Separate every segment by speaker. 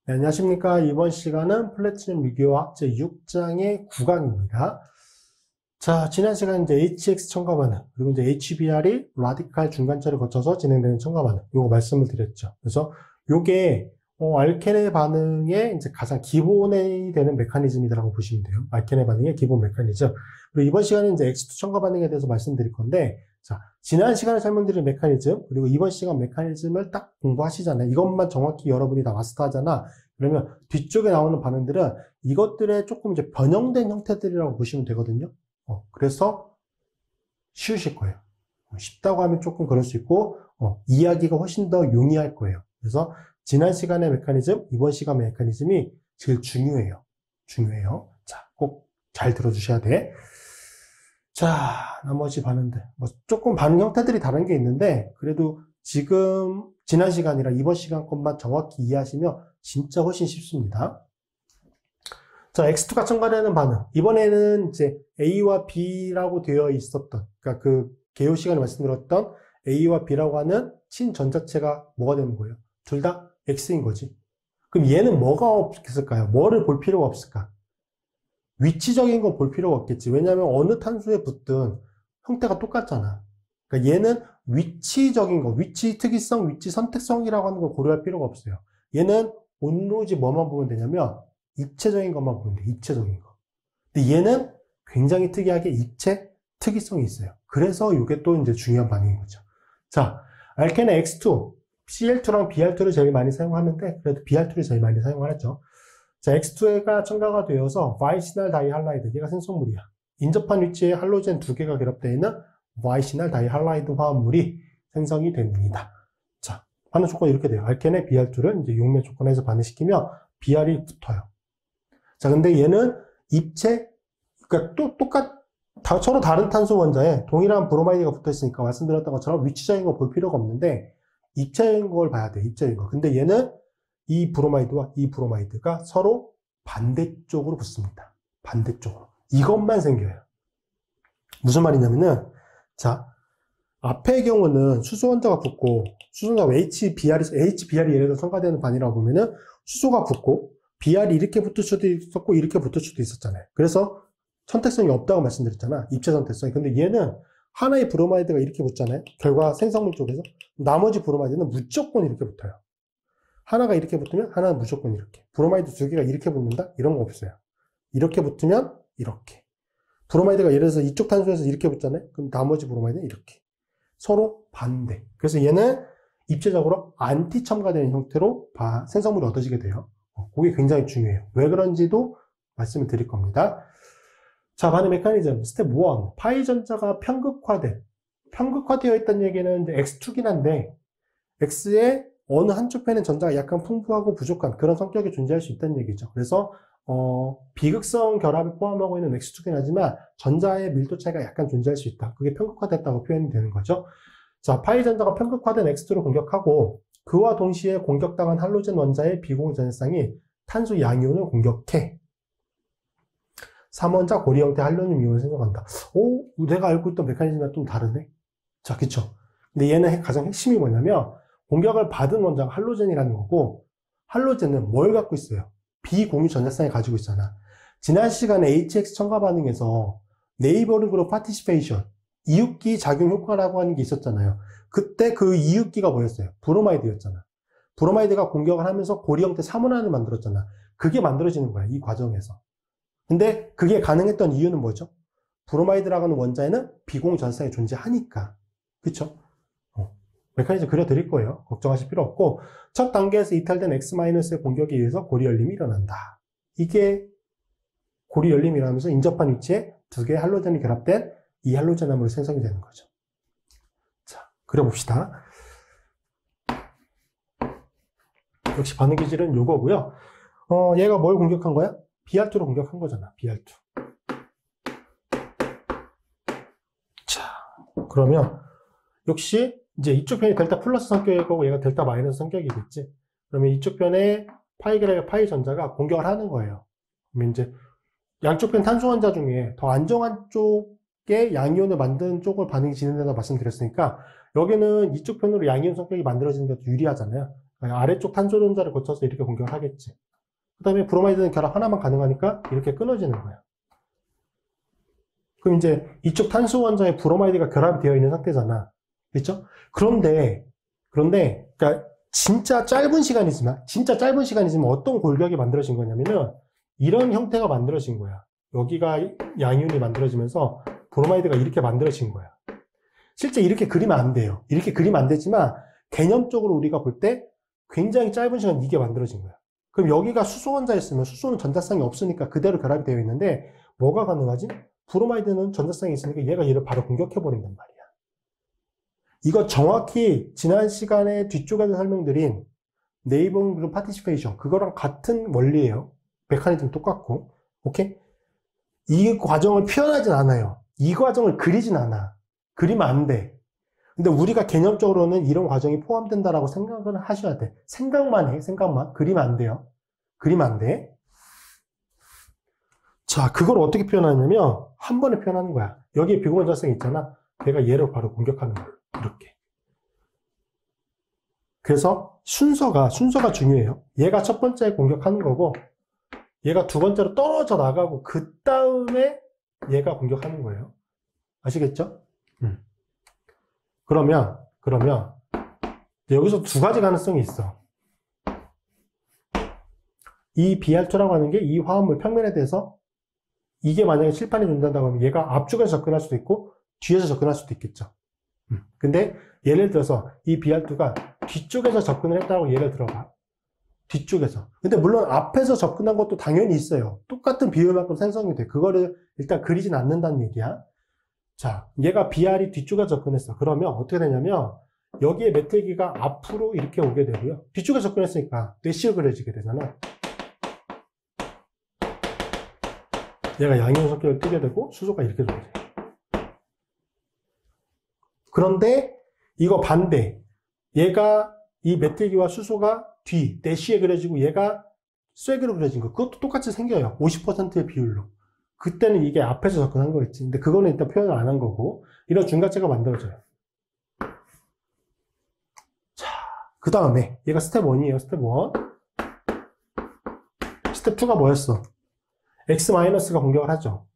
Speaker 1: 네, 안녕하십니까. 이번 시간은 플래티넘 유기화학 제6장의 9강입니다. 자, 지난 시간 이제 HX 첨가 반응, 그리고 이제 HBr이 라디칼 중간자를 거쳐서 진행되는 첨가 반응, 요거 말씀을 드렸죠. 그래서 요게, 알케네 반응의 이제 가장 기본이 되는 메커니즘이라고 보시면 돼요. 알케네 반응의 기본 메커니즘. 그리고 이번 시간은 이제 X2 첨가 반응에 대해서 말씀드릴 건데, 자, 지난 시간에 설명드린 메커니즘, 그리고 이번 시간 메커니즘을 딱 공부하시잖아요. 이것만 정확히 여러분이 다 마스터하잖아. 그러면 뒤쪽에 나오는 반응들은 이것들의 조금 이제 변형된 형태들이라고 보시면 되거든요. 그래서 쉬우실 거예요. 쉽다고 하면 조금 그럴 수 있고, 이해하기가 훨씬 더 용이할 거예요. 그래서 지난 시간의 메커니즘, 이번 시간 메커니즘이 제일 중요해요. 중요해요. 자, 꼭 잘 들어주셔야 돼. 자, 나머지 반응들. 조금 반응 형태들이 다른 게 있는데, 그래도 지금, 지난 시간이랑 이번 시간 것만 정확히 이해하시면 진짜 훨씬 쉽습니다. 자, X2가 첨가되는 반응. 이번에는 이제 A와 B라고 되어 있었던, 그러니까 그 개요 시간에 말씀드렸던 A와 B라고 하는 친전자체가 뭐가 되는 거예요? 둘 다 X인 거지. 그럼 얘는 뭐가 없을까요? 뭐를 볼 필요가 없을까? 위치적인 건 볼 필요가 없겠지. 왜냐하면 어느 탄소에 붙든 형태가 똑같잖아. 그러니까 얘는 위치적인 거, 위치 특이성, 위치 선택성이라고 하는 걸 고려할 필요가 없어요. 얘는 오로지 뭐만 보면 되냐면 입체적인 것만 보면 돼. 입체적인 거. 근데 얘는 굉장히 특이하게 입체 특이성이 있어요. 그래서 이게 또 이제 중요한 반응인 거죠. 자, 알케네 X2, Cl2랑 Br2를 제일 많이 사용하는데 그래도 Br2를 제일 많이 사용하죠. 자, X2가 첨가가 되어서 바이시날 다이할라이드, 얘가 생성물이야. 인접한 위치에 할로젠 두 개가 결합되어 있는 바이시날 다이할라이드 화합물이 생성이 됩니다. 자, 반응 조건이 이렇게 돼요. 알케네 Br2를 이제 용매 조건에서 반응시키면 Br이 붙어요. 자, 근데 얘는 입체, 그러니까 서로 다른 탄소 원자에 동일한 브로마이드가 붙어 있으니까 말씀드렸던 것처럼 위치적인 거 볼 필요가 없는데 입체적인 걸 봐야 돼. 입체적인 거. 근데 얘는 이 브로마이드와 이 브로마이드가 서로 반대쪽으로 붙습니다. 반대쪽으로. 이것만 생겨요. 무슨 말이냐면은, 자, 앞의 경우는 수소 원자가 붙고, 수소가 HBr이 예를 들어 첨가되는 반이라고 보면은, 수소가 붙고, Br이 이렇게 붙을 수도 있었고, 이렇게 붙을 수도 있었잖아요. 그래서 선택성이 없다고 말씀드렸잖아. 입체 선택성이. 근데 얘는 하나의 브로마이드가 이렇게 붙잖아요. 결과 생성물 쪽에서. 나머지 브로마이드는 무조건 이렇게 붙어요. 하나가 이렇게 붙으면 하나는 무조건 이렇게. 브로마이드 두 개가 이렇게 붙는다? 이런 거 없어요. 이렇게 붙으면 이렇게. 브로마이드가 예를 들어서 이쪽 탄소에서 이렇게 붙잖아요? 그럼 나머지 브로마이드는 이렇게. 서로 반대. 그래서 얘는 입체적으로 안티 첨가되는 형태로 생성물이 얻어지게 돼요. 그게 굉장히 중요해요. 왜 그런지도 말씀을 드릴 겁니다. 자, 반응 메커니즘. 스텝 1. 파이 전자가 편극화되어 있다는 얘기는 X2긴 한데, X의 어느 한쪽 편의 전자가 약간 풍부하고 부족한 그런 성격이 존재할 수 있다는 얘기죠. 그래서 비극성 결합을 포함하고 있는 X2긴 하지만 전자의 밀도 차이가 약간 존재할 수 있다. 그게 편극화됐다고 표현이 되는 거죠. 자, 파이 전자가 편극화된 X2를 공격하고 그와 동시에 공격당한 할로젠 원자의 비공 전해쌍이 탄소 양이온을 공격해 3원자 고리 형태 할로늄 이온을 생성한다. 오, 내가 알고 있던 메커니즘과 좀 다르네. 자, 그쵸? 근데 얘는 가장 핵심이 뭐냐면 공격을 받은 원자가 할로젠이라는 거고, 할로젠은 뭘 갖고 있어요? 비공유 전자쌍을 가지고 있잖아. 지난 시간에 HX 첨가 반응에서 네이버링 그룹 파티시페이션, 이웃기 작용 효과라고 하는 게 있었잖아요. 그때 그 이웃기가 뭐였어요? 브로마이드였잖아. 브로마이드가 공격을 하면서 고리 형태 3원안을 만들었잖아. 그게 만들어지는 거야, 이 과정에서. 근데 그게 가능했던 이유는 뭐죠? 브로마이드라고 하는 원자에는 비공유 전자쌍이 존재하니까. 그쵸? 메커니즘 그려드릴 거예요. 걱정하실 필요 없고, 첫 단계에서 이탈된 X-의 공격에 의해서 고리 열림이 일어난다. 이게 고리 열림이라면서 인접한 위치에 두 개의 할로젠이 결합된 이 할로젠 화물이 생성이 되는 거죠. 자, 그려봅시다. 역시 반응 기질은 요거고요. 얘가 뭘 공격한 거야? Br2로 공격한 거잖아. Br2. 자, 그러면 역시 이제 이쪽 편이 델타 플러스 성격일 거고 얘가 델타 마이너스 성격이겠지. 그러면 이쪽 편에 파이 전자가 공격을 하는 거예요. 그러면 이제 양쪽 편 탄소 원자 중에 더 안정한 쪽에 양이온을 만든 쪽을 반응이 진행된다고 말씀드렸으니까 여기는 이쪽 편으로 양이온 성격이 만들어지는 게 더 유리하잖아요. 아래쪽 탄소 전자를 거쳐서 이렇게 공격을 하겠지. 그 다음에 브로마이드는 결합 하나만 가능하니까 이렇게 끊어지는 거야. 그럼 이제 이쪽 탄소 원자에 브로마이드가 결합이 되어 있는 상태잖아. 그렇죠? 그런데, 그러니까 진짜 짧은 시간이지만 어떤 골격이 만들어진 거냐면은 이런 형태가 만들어진 거야. 여기가 양이온이 만들어지면서 브로마이드가 이렇게 만들어진 거야. 실제 이렇게 그리면 안 돼요. 이렇게 그리면 안 되지만 개념적으로 우리가 볼 때 굉장히 짧은 시간 이게 만들어진 거야. 그럼 여기가 수소 원자였으면 수소는 전자성이 없으니까 그대로 결합이 되어 있는데 뭐가 가능하지? 브로마이드는 전자성이 있으니까 얘를 바로 공격해버린단 말이야. 이거 정확히 지난 시간에 뒤쪽에서 설명드린 네이버링 그룹 파티시페이션 그거랑 같은 원리예요. 메커니즘 똑같고. 오케이? 이 과정을 표현하진 않아요. 이 과정을 그리진 않아. 그리면 안 돼. 근데 우리가 개념적으로는 이런 과정이 포함된다라고 생각을 하셔야 돼. 생각만 해, 생각만. 그리면 안 돼요. 그리면 안 돼. 자, 그걸 어떻게 표현하냐면, 한 번에 표현하는 거야. 여기에 비공유 전자성이 있잖아. 내가 얘를 바로 공격하는 거야. 이렇게. 그래서 순서가 중요해요. 얘가 첫 번째 공격하는 거고, 얘가 두 번째로 떨어져 나가고, 그 다음에 얘가 공격하는 거예요. 아시겠죠? 그러면 여기서 두 가지 가능성이 있어. 이 BR2라고 하는 게 이 화합물 평면에 대해서 이게 만약에 칠판이 존재한다고 하면 얘가 앞쪽에서 접근할 수도 있고 뒤에서 접근할 수도 있겠죠. 근데 예를 들어서 이 BR2가 뒤쪽에서 접근을 했다고 예를 들어봐. 뒤쪽에서. 근데 물론 앞에서 접근한 것도 당연히 있어요. 똑같은 비율만큼 생성이 돼. 그거를 일단 그리진 않는다는 얘기야. 자, 얘가 BR이 뒤쪽에 접근했어. 그러면 어떻게 되냐면 여기에 메탈기가 앞으로 이렇게 오게 되고요. 뒤쪽에 접근했으니까 뇌시어 그려지게 되잖아. 얘가 양이온 성격을 띠게 되고 수소가 이렇게 들어오게 돼. 그런데 이거 반대. 얘가 이 메탈기와 수소가 뒤, 뇌시에 그려지고 얘가 쇠기로 그려진 거. 그것도 똑같이 생겨요. 50%의 비율로. 그때는 이게 앞에서 접근한 거겠지. 근데 그거는 일단 표현을 안 한 거고, 이런 중간체가 만들어져요. 자, 그 다음에, 얘가 스텝 1이에요, 스텝 1. 스텝 2가 뭐였어? X-가 공격을 하죠.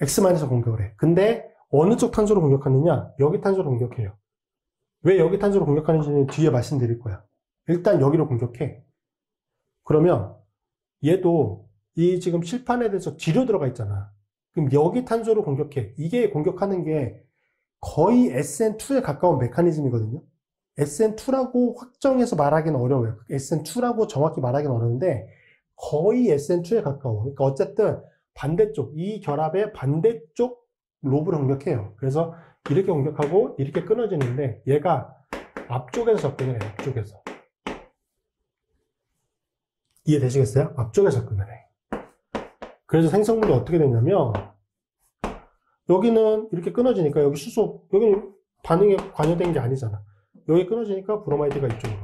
Speaker 1: X-가 공격을 해. 근데, 어느 쪽 탄소로 공격하느냐? 여기 탄소로 공격해요. 왜 여기 탄소로 공격하는지는 뒤에 말씀드릴 거야. 일단 여기로 공격해. 그러면 얘도 이 지금 칠판에 대해서 뒤로 들어가 있잖아. 그럼 여기 탄소로 공격해. 이게 공격하는 게 거의 SN2에 가까운 메커니즘이거든요. SN2라고 확정해서 말하기는 어려워요. SN2라고 정확히 말하기는 어려운데 거의 SN2에 가까워. 그러니까 어쨌든 반대쪽, 이 결합의 반대쪽 로브를 공격해요. 그래서 이렇게 공격하고 이렇게 끊어지는데 얘가 앞쪽에서 접근을 해요. 앞쪽에서. 이해되시겠어요? 앞쪽에서 접근을 해. 그래서 생성물이 어떻게 되냐면 여기는 이렇게 끊어지니까 여기 수소, 여기는 반응에 관여된 게 아니잖아. 여기 끊어지니까 브로마이드가 이쪽으로.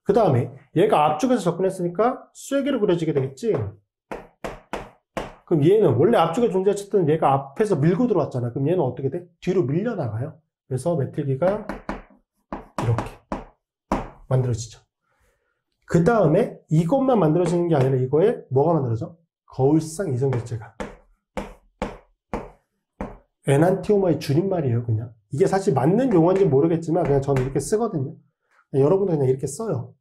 Speaker 1: 그 다음에 얘가 앞쪽에서 접근했으니까 쇠기로 그려지게 되겠지. 그럼 얘는 원래 앞쪽에 존재했던 얘가 앞에서 밀고 들어왔잖아. 그럼 얘는 어떻게 돼? 뒤로 밀려나가요. 그래서 메틸기가 이렇게 만들어지죠. 그 다음에 이것만 만들어지는 게 아니라 이거에 뭐가 만들어져? 거울상 이성결제가. 에난티오머의 줄임말이에요, 그냥. 이게 사실 맞는 용어인지 모르겠지만 그냥 저는 이렇게 쓰거든요. 여러분도 그냥 이렇게 써요.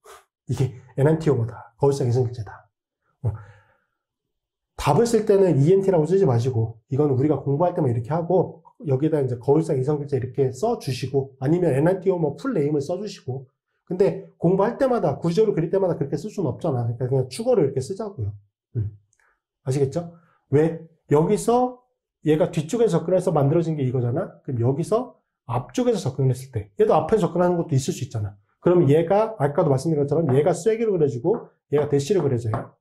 Speaker 1: 이게 에난티오머다. 거울상 이성결제다. 답을 쓸 때는 ENT라고 쓰지 마시고 이건 우리가 공부할 때만 이렇게 하고 여기다 이제 거울상 이성결제 이렇게 써주시고 아니면 에난티오머 풀네임을 써주시고 근데 공부할 때마다 구조를 그릴 때마다 그렇게 쓸 수는 없잖아. 그러니까 그냥 축어를 이렇게 쓰자고요. 아시겠죠? 왜? 여기서 얘가 뒤쪽에서 접근해서 만들어진 게 이거잖아. 그럼 여기서 앞쪽에서 접근했을 때 얘도 앞에서 접근하는 것도 있을 수 있잖아. 그럼 얘가 아까도 말씀드린 것처럼 얘가 쐐기로 그려지고 얘가 대시로 그려져요.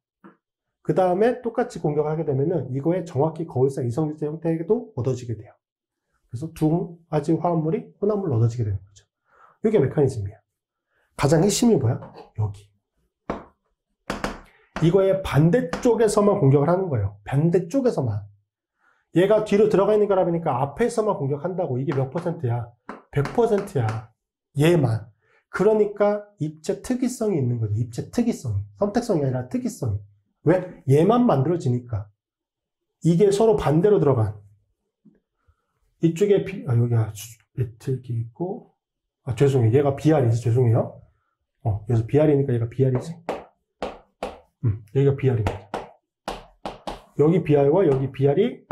Speaker 1: 그 다음에 똑같이 공격을 하게 되면은 이거에 정확히 거울상 이성질제 형태에도 얻어지게 돼요. 그래서 두 가지 화합물이 혼합물로 얻어지게 되는 거죠. 이게 메커니즘이에요. 가장 핵심이 뭐야? 여기. 이거의 반대쪽에서만 공격을 하는 거예요. 반대쪽에서만. 얘가 뒤로 들어가 있는 결합이니까 앞에서만 공격한다고. 이게 몇 %야? 100%야. 얘만. 그러니까 입체 특이성이 있는 거죠. 입체 특이성이. 선택성이 아니라 특이성이. 왜? 얘만 만들어지니까. 이게 서로 반대로 들어간. 이쪽에 여기가 메틀기 있고, 죄송해요. 얘가 BR이지. 죄송해요. 그래서 BR이니까 얘가 BR이지. 여기가 BR입니다. 여기 BR과 여기 BR이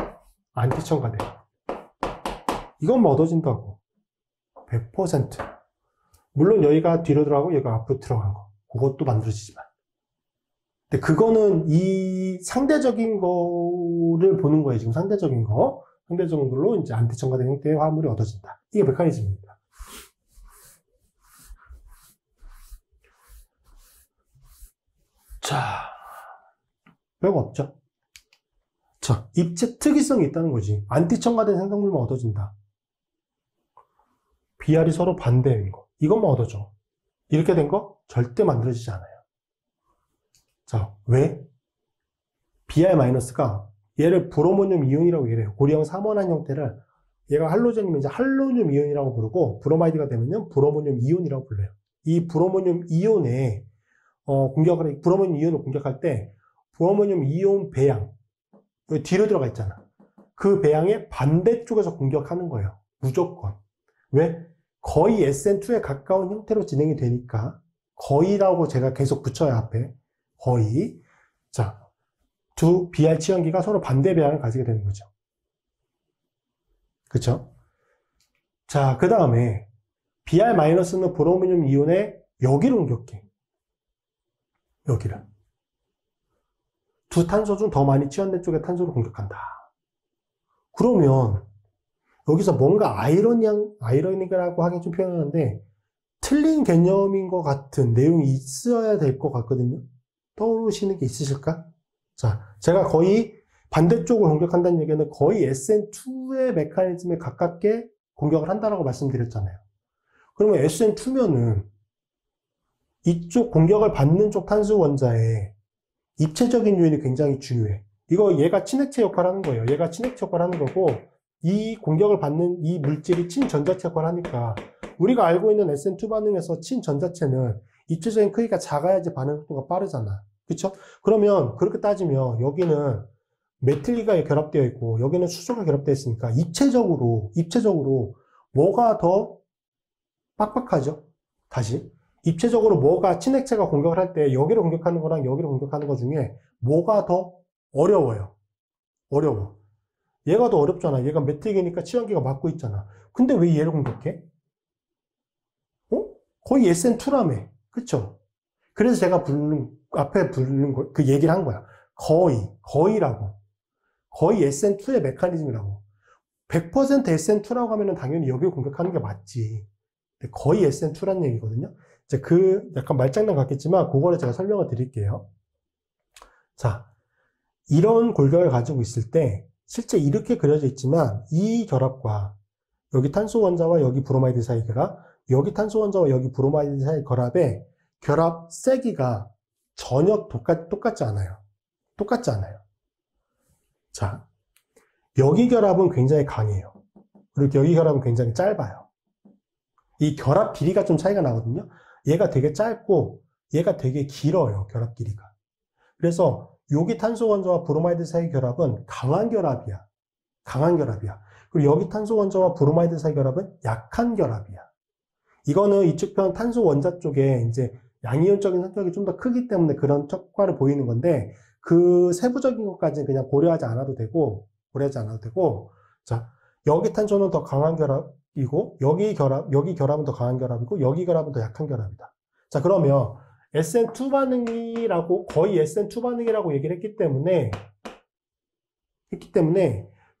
Speaker 1: 안티첨가돼요. 이것만 얻어진다고. 100%. 물론 여기가 뒤로 들어가고 여기가 앞으로 들어간 거. 그것도 만들어지지만. 근데 그거는 이 상대적인 거를 보는 거예요. 지금 상대적인 거. 상대적인 걸로 이제 안티첨가된 형태의 화물이 얻어진다. 이게 메커니즘입니다. 자, 별거 없죠? 자, 입체 특이성이 있다는 거지. 안티첨가된 생성물만 얻어진다. BR이 서로 반대인 거. 이것만 얻어줘. 이렇게 된 거 절대 만들어지지 않아요. 자, 왜? BR-가 얘를 브로모늄 이온이라고 얘기해요. 고리형 삼원한 형태를 얘가 할로젠이면 이제 할로늄 이온이라고 부르고 브로마이드가 되면요 브로모늄 이온이라고 불러요. 이 브로모늄 이온에 브로모늄 이온을 공격할 때 브로모늄 이온 배양 여기 뒤로 들어가 있잖아. 그 배양의 반대쪽에서 공격하는 거예요. 무조건. 왜? 거의 SN2에 가까운 형태로 진행이 되니까 거의라고 제가 계속 붙여요. 앞에. 거의. 자, 두 BR 치연기가 서로 반대 배양을 가지게 되는 거죠. 그쵸? 자, 그 다음에 BR-는 브로미늄 이온의 여기를 공격해. 여기를. 두 탄소 중 더 많이 치환된 쪽의 탄소를 공격한다. 그러면 여기서 뭔가 아이러니라고 하긴 좀 표현하는데 틀린 개념인 것 같은 내용이 있어야 될 것 같거든요. 떠오르시는 게 있으실까? 자, 제가 거의 반대쪽을 공격한다는 얘기는 거의 SN2의 메커니즘에 가깝게 공격을 한다라고 말씀드렸잖아요. 그러면 SN2면은 이쪽 공격을 받는 쪽 탄소 원자의 입체적인 요인이 굉장히 중요해. 이거 얘가 친액체 역할을 하는 거예요. 얘가 친액체 역할을 하는 거고 이 공격을 받는 이 물질이 친전자체 역할을 하니까 우리가 알고 있는 SN2 반응에서 친전자체는 입체적인 크기가 작아야지 반응 속도가 빠르잖아. 그쵸? 그러면 그렇게 따지면 여기는 메틸리가 결합되어 있고 여기는 수소가 결합되어 있으니까 입체적으로 뭐가 더 빡빡하죠? 다시 입체적으로 뭐가 친액체가 공격을 할 때 여기를 공격하는 거랑 여기를 공격하는 거 중에 뭐가 더 어려워요? 어려워. 얘가 더 어렵잖아. 얘가 메틸기니까 치환기가 막고 있잖아. 근데 왜 얘를 공격해? 거의 SN2라며. 그쵸? 그래서 제가 앞에 부르는 거, 그 얘기를 한 거야. 거의라고. 거의 SN2의 메커니즘이라고. 100% SN2라고 하면은 당연히 여기를 공격하는 게 맞지. 근데 거의 SN2라는 얘기거든요. 이제 약간 말장난 같겠지만, 그거를 제가 설명을 드릴게요. 자, 이런 골격을 가지고 있을 때, 실제 이렇게 그려져 있지만, 이 결합과, 여기 탄소 원자와 여기 브로마이드 사이 결합, 여기 탄소 원자와 여기 브로마이드 사이 결합의 결합 세기가 전혀 똑같지 않아요. 똑같지 않아요. 자, 여기 결합은 굉장히 강해요. 그리고 여기 결합은 굉장히 짧아요. 이 결합 길이가 좀 차이가 나거든요. 얘가 되게 짧고 얘가 되게 길어요. 결합 길이가. 그래서 여기 탄소 원자와 브로마이드 사이 결합은 강한 결합이야. 강한 결합이야. 그리고 여기 탄소 원자와 브로마이드 사이 결합은 약한 결합이야. 이거는 이쪽 편 탄소 원자 쪽에 이제 양이온적인 성격이 좀 더 크기 때문에 그런 효과를 보이는 건데 그 세부적인 것까지는 그냥 고려하지 않아도 되고 자, 여기 탄소는 더 강한 결합이고 여기 결합은 더 강한 결합이고 여기 결합은 더 약한 결합이다. 자, 그러면 SN2 반응이라고 거의 SN2 반응이라고 얘기를 했기 때문에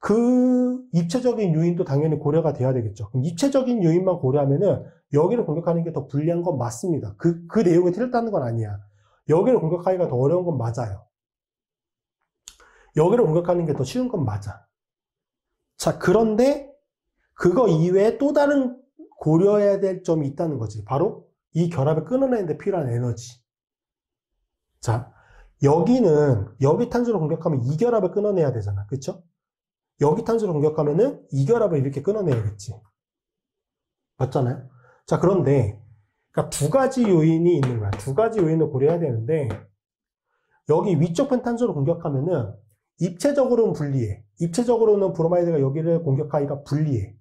Speaker 1: 그 입체적인 요인도 당연히 고려가 돼야 되겠죠. 그럼 입체적인 요인만 고려하면은 여기를 공격하는 게 더 불리한 건 맞습니다. 그 내용이 틀렸다는 건 아니야. 여기를 공격하기가 더 어려운 건 맞아요. 여기를 공격하는 게 더 쉬운 건 맞아. 자, 그런데 그거 이외에 또 다른 고려해야 될 점이 있다는 거지. 바로 이 결합을 끊어내는 데 필요한 에너지. 자, 여기 탄소를 공격하면 이 결합을 끊어내야 되잖아. 그쵸? 여기 탄소를 공격하면은 이 결합을 이렇게 끊어내야겠지. 맞잖아요? 자, 그런데 그러니까 두 가지 요인이 있는 거야. 두 가지 요인을 고려해야 되는데 여기 위쪽 편 탄소를 공격하면은 입체적으로는 불리해. 입체적으로는 브로마이드가 여기를 공격하기가 불리해.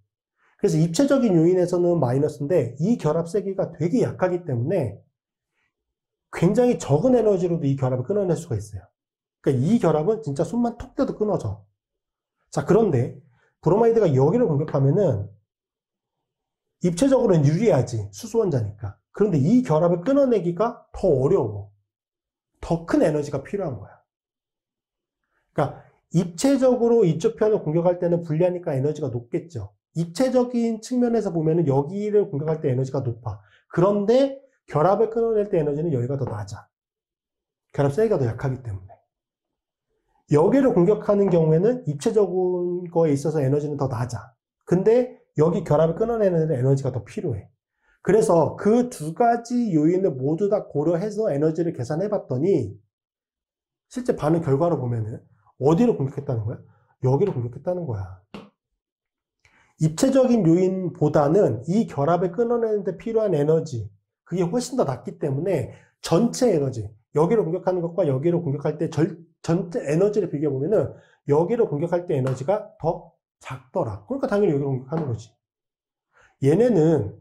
Speaker 1: 그래서 입체적인 요인에서는 마이너스인데 이 결합 세기가 되게 약하기 때문에 굉장히 적은 에너지로도 이 결합을 끊어낼 수가 있어요. 그러니까 이 결합은 진짜 손만 톡 떼도 끊어져. 자, 그런데 브로마이드가 여기를 공격하면은 입체적으로는 유리하지. 수소원자니까. 그런데 이 결합을 끊어내기가 더 어려워. 더 큰 에너지가 필요한 거야. 그러니까 입체적으로 이쪽 편을 공격할 때는 불리하니까 에너지가 높겠죠. 입체적인 측면에서 보면은 여기를 공격할 때 에너지가 높아. 그런데 결합을 끊어낼 때 에너지는 여기가 더 낮아. 결합 세기가 더 약하기 때문에. 여기를 공격하는 경우에는 입체적인 거에 있어서 에너지는 더 낮아. 근데 여기 결합을 끊어내는 에너지가 더 필요해. 그래서 그 두 가지 요인을 모두 다 고려해서 에너지를 계산해 봤더니 실제 반응 결과로 보면은 어디를 공격했다는 거야? 여기를 공격했다는 거야. 입체적인 요인보다는 이 결합을 끊어내는 데 필요한 에너지, 그게 훨씬 더 낮기 때문에 전체 에너지, 여기를 공격하는 것과 여기를 공격할 때 전체 에너지를 비교해보면은 여기를 공격할 때 에너지가 더 작더라. 그러니까 당연히 여기를 공격하는 거지. 얘네는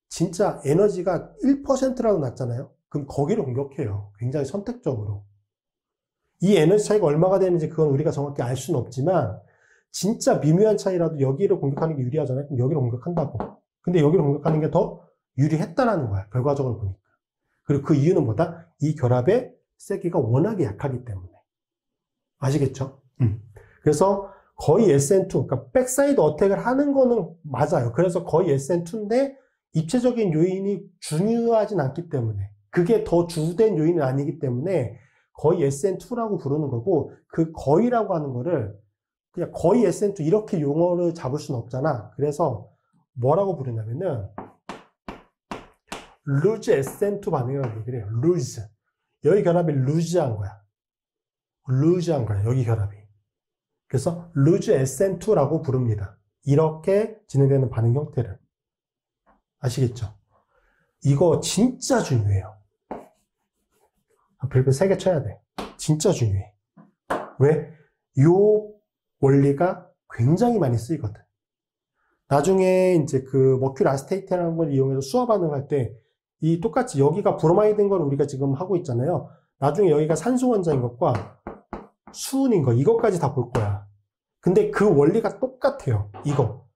Speaker 1: 진짜 에너지가 1%라도 낮잖아요? 그럼 거기를 공격해요. 굉장히 선택적으로. 이 에너지 차이가 얼마가 되는지 그건 우리가 정확히 알 수는 없지만 진짜 미묘한 차이라도 여기를 공격하는 게 유리하잖아요. 그럼 여기를 공격한다고. 근데 여기를 공격하는 게 더 유리했다라는 거야. 결과적으로 보니까. 그리고 그 이유는 뭐다? 이 결합의 세기가 워낙에 약하기 때문에. 아시겠죠? 그래서 거의 SN2, 그러니까 백사이드 어택을 하는 거는 맞아요. 그래서 거의 SN2인데 입체적인 요인이 중요하진 않기 때문에 그게 더 주된 요인은 아니기 때문에 거의 SN2라고 부르는 거고 그 거의라고 하는 거를 그냥 거의 SN2 이렇게 용어를 잡을 수는 없잖아. 그래서 뭐라고 부르냐면은 루즈 SN2 반응이라고 얘기를 해요. 루즈. 여기 결합이 루즈한 거야. 루즈한 거야. 여기 결합이. 그래서 루즈 SN2라고 부릅니다. 이렇게 진행되는 반응 형태를. 아시겠죠? 이거 진짜 중요해요. 별표 3개 쳐야 돼. 진짜 중요해. 왜? 요 원리가 굉장히 많이 쓰이거든. 나중에 이제 그 머큐리 아세테이트라는 걸 이용해서 수화 반응할 때 이 똑같이 여기가 브로마이드인 걸 우리가 지금 하고 있잖아요. 나중에 여기가 산소 원자인 것과 수은인 거 이것까지 다 볼 거야. 근데 그 원리가 똑같아요. 이거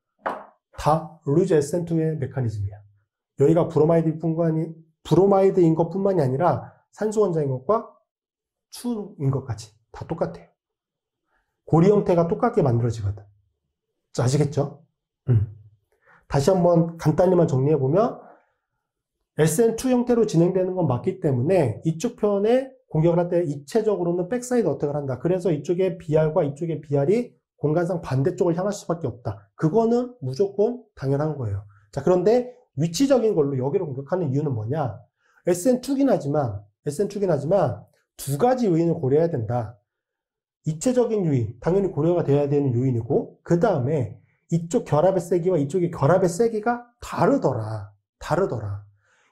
Speaker 1: 다 루즈 SN2의 메커니즘이야. 여기가 브로마이드인 것뿐만이 아니라 산소 원자인 것과 수은인 것까지 다 똑같아요. 고리 형태가 똑같게 만들어지거든. 자, 아시겠죠? 다시 한번 간단히만 정리해보면 SN2 형태로 진행되는 건 맞기 때문에 이쪽 편에 공격을 할 때 입체적으로는 백사이드 어택을 한다. 그래서 이쪽에 BR과 이쪽에 BR이 공간상 반대쪽을 향할 수밖에 없다. 그거는 무조건 당연한 거예요. 자, 그런데 위치적인 걸로 여기를 공격하는 이유는 뭐냐? SN2긴 하지만 두 가지 요인을 고려해야 된다. 입체적인 요인, 당연히 고려가 돼야 되는 요인이고, 그 다음에 이쪽 결합의 세기와 이쪽의 결합의 세기가 다르더라.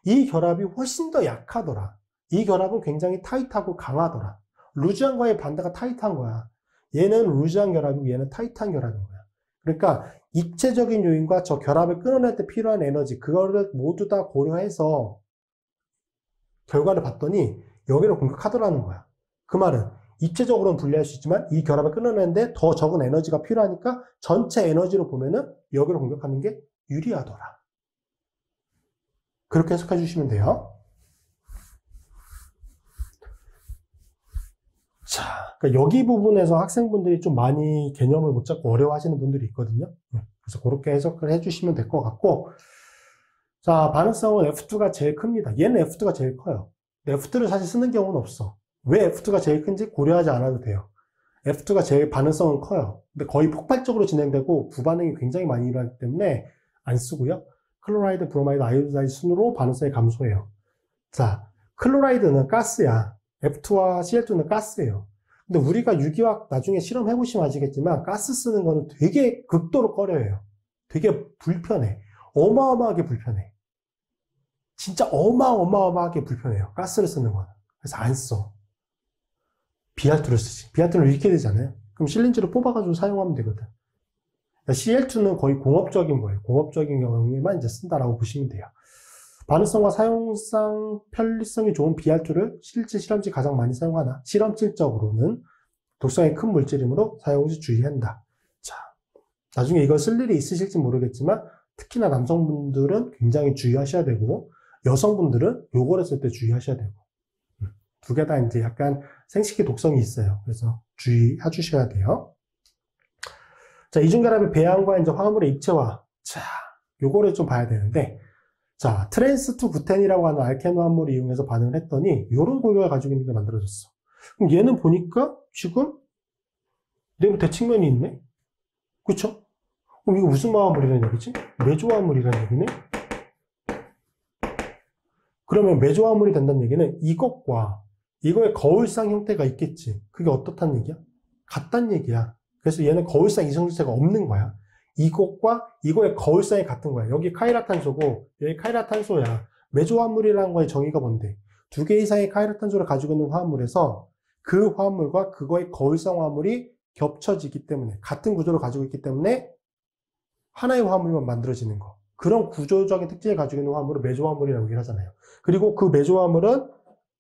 Speaker 1: 이 결합이 훨씬 더 약하더라. 이 결합은 굉장히 타이트하고 강하더라. 루즈한 거에 반대가 타이트한 거야. 얘는 루즈한 결합이고 얘는 타이트한 결합인 거야. 그러니까 입체적인 요인과 저 결합을 끊어낼 때 필요한 에너지, 그거를 모두 다 고려해서 결과를 봤더니 여기를 공격하더라는 거야. 그 말은 입체적으로는 분리할 수 있지만 이 결합을 끊어내는데 더 적은 에너지가 필요하니까 전체 에너지로 보면은 여기를 공격하는 게 유리하더라. 그렇게 해석해 주시면 돼요. 자, 그러니까 여기 부분에서 학생분들이 좀 많이 개념을 못 잡고 어려워하시는 분들이 있거든요. 그래서 그렇게 해석을 해주시면 될 것 같고, 자, 반응성은 F2가 제일 큽니다. 얘는 F2가 제일 커요. F2를 사실 쓰는 경우는 없어. 왜 F2가 제일 큰지 고려하지 않아도 돼요. F2가 제일 반응성은 커요. 근데 거의 폭발적으로 진행되고 부반응이 굉장히 많이 일어나기 때문에 안 쓰고요. 클로라이드, 브로마이드, 아이오다이드 순으로 반응성이 감소해요. 자, 클로라이드는 가스야. F2와 CL2는 가스예요. 근데 우리가 유기화학 나중에 실험해보시면 아시겠지만 가스 쓰는 거는 되게 극도로 꺼려해요. 되게 불편해. 어마어마하게 불편해. 진짜 어마어마하게 불편해요. 가스를 쓰는 거는. 그래서 안 써. BR2를 쓰지. BR2를 이렇게 되잖아요. 그럼 실린지를 뽑아가지고 사용하면 되거든. CL2는 거의 공업적인 거예요. 공업적인 경우에만 이제 쓴다라고 보시면 돼요. 반응성과 사용상 편리성이 좋은 BR2를 실제 실험실 가장 많이 사용하나 실험실적으로는 독성이 큰 물질이므로 사용 시 주의한다. 자, 나중에 이걸 쓸 일이 있으실지 모르겠지만 특히나 남성분들은 굉장히 주의하셔야 되고 여성분들은 요거를 쓸 때 주의하셔야 되고 두 개 다 이제 약간 생식기 독성이 있어요. 그래서 주의해 주셔야 돼요. 자, 이중결합의 배양과 이제 화합물의 입체화. 자, 요거를 좀 봐야 되는데 자, 트랜스2 구텐이라고 하는 알케노 화합물을 이용해서 반응을 했더니 요런 골격을 가지고 있는 게 만들어졌어. 그럼 얘는 보니까 지금 내부 대칭면이 있네? 그쵸? 그럼 이거 무슨 화합물이라는 얘기지? 메조 화합물이라는 얘기네? 그러면 메조 화합물이 된다는 얘기는 이것과 이거의 거울상 형태가 있겠지. 그게 어떻다는 얘기야? 같다는 얘기야. 그래서 얘는 거울상 이성질체가 없는 거야. 이것과 이거의 거울상이 같은 거야. 여기 카이라탄소고 여기 카이라탄소야. 메조 화합물이라는 거의 정의가 뭔데? 두 개 이상의 카이라탄소를 가지고 있는 화합물에서 그 화합물과 그거의 거울상 화합물이 겹쳐지기 때문에 같은 구조를 가지고 있기 때문에 하나의 화합물만 만들어지는 거. 그런 구조적인 특징을 가지고 있는 화합물을 메조 화합물이라고 얘기를 하잖아요. 그리고 그 메조 화합물은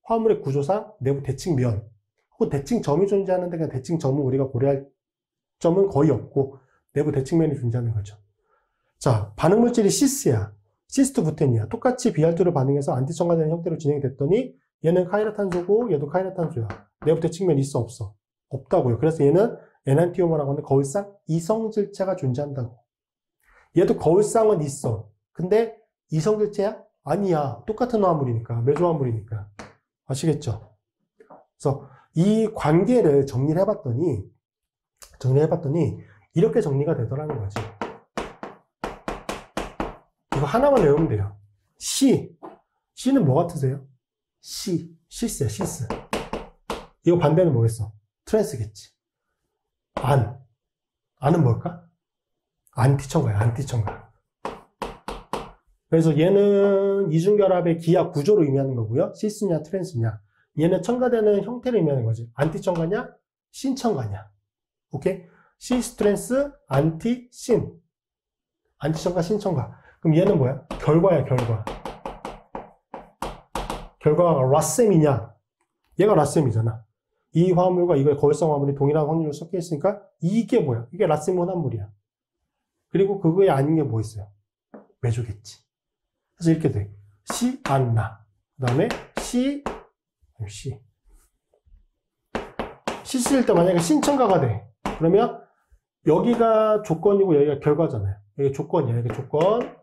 Speaker 1: 화합물의 구조상 내부 대칭면 혹은 대칭점이 존재하는데 그냥 대칭점은 우리가 고려할 점은 거의 없고 내부 대칭면이 존재하는 거죠. 자, 반응 물질이 시스야. 시스2 부텐이야. 똑같이 BR2를 반응해서 안티첨가되는 형태로 진행이 됐더니 얘는 카이라탄소고 얘도 카이라탄소야. 내부 대칭면이 있어 없어? 없다고요. 그래서 얘는 엔안티오머라고 하는 거울상 이성질체가 존재한다고. 얘도 거울상은 있어. 근데 이성질체야? 아니야. 똑같은 화합물이니까. 메조 화합물이니까. 아시겠죠? 그래서 이 관계를 정리를 해봤더니 이렇게 정리가 되더라는 거지. 이거 하나만 외우면 돼요. C는 뭐 같으세요? 시스야, 시스. 이거 반대는 뭐겠어? 트랜스겠지. 안은 뭘까? 안티첨가야, 안티첨가. 그래서 얘는 이중결합의 기하 구조를 의미하는 거고요. 시스냐, 트랜스냐. 얘는 첨가되는 형태를 의미하는 거지. 안티첨가냐, 신첨가냐. 오케이? 시스 트랜스, 안티, 신. 안티첨가, 신첨가. 그럼 얘는 뭐야? 결과야, 결과. 결과가 라셈이냐? 얘가 라셈이잖아. 이 화합물과 이거의 거울성 화합물이 동일한 확률로 섞여 있으니까 이게 뭐야? 이게 라셈 혼합물이야. 그리고 그거에 아닌 게 뭐 있어요? 메조겠지. 그래서 이렇게 돼. 시, 안, 나. 그 다음에 시 쓸 때 만약에 신첨가가 돼. 그러면 여기가 조건이고 여기가 결과잖아요. 여기 조건이야. 여기 조건.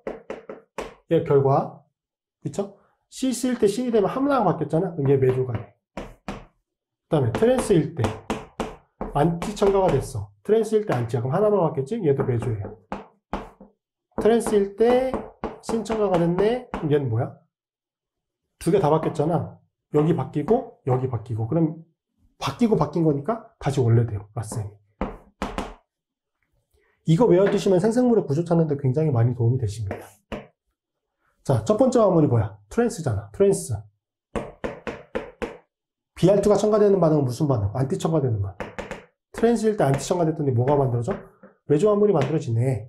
Speaker 1: 얘 결과. 그쵸? 시 쓸 때 신이 되면 하나가 바뀌었잖아. 그럼 얘 메조가 돼. 그 다음에 트랜스일 때 안티 첨가가 됐어. 트랜스일 때 안티야. 그럼 하나만 바뀌었지? 얘도 메조예요. 트랜스일 때 신첨가가 됐네. 그럼 얘는 뭐야? 두 개 다 바뀌었잖아. 여기 바뀌고 여기 바뀌고. 그럼 바뀌고 바뀐 거니까 다시 원래대로 라셈이. 이거 외워두시면 생생물의 구조 찾는데 굉장히 많이 도움이 되십니다. 자, 첫 번째 화합물이 뭐야? 트랜스잖아. 트랜스. BR2가 첨가되는 반응은 무슨 반응? 안티 첨가되는 반응. 트랜스일 때 안티 첨가됐더니 뭐가 만들어져? 메조 화합물이 만들어지네.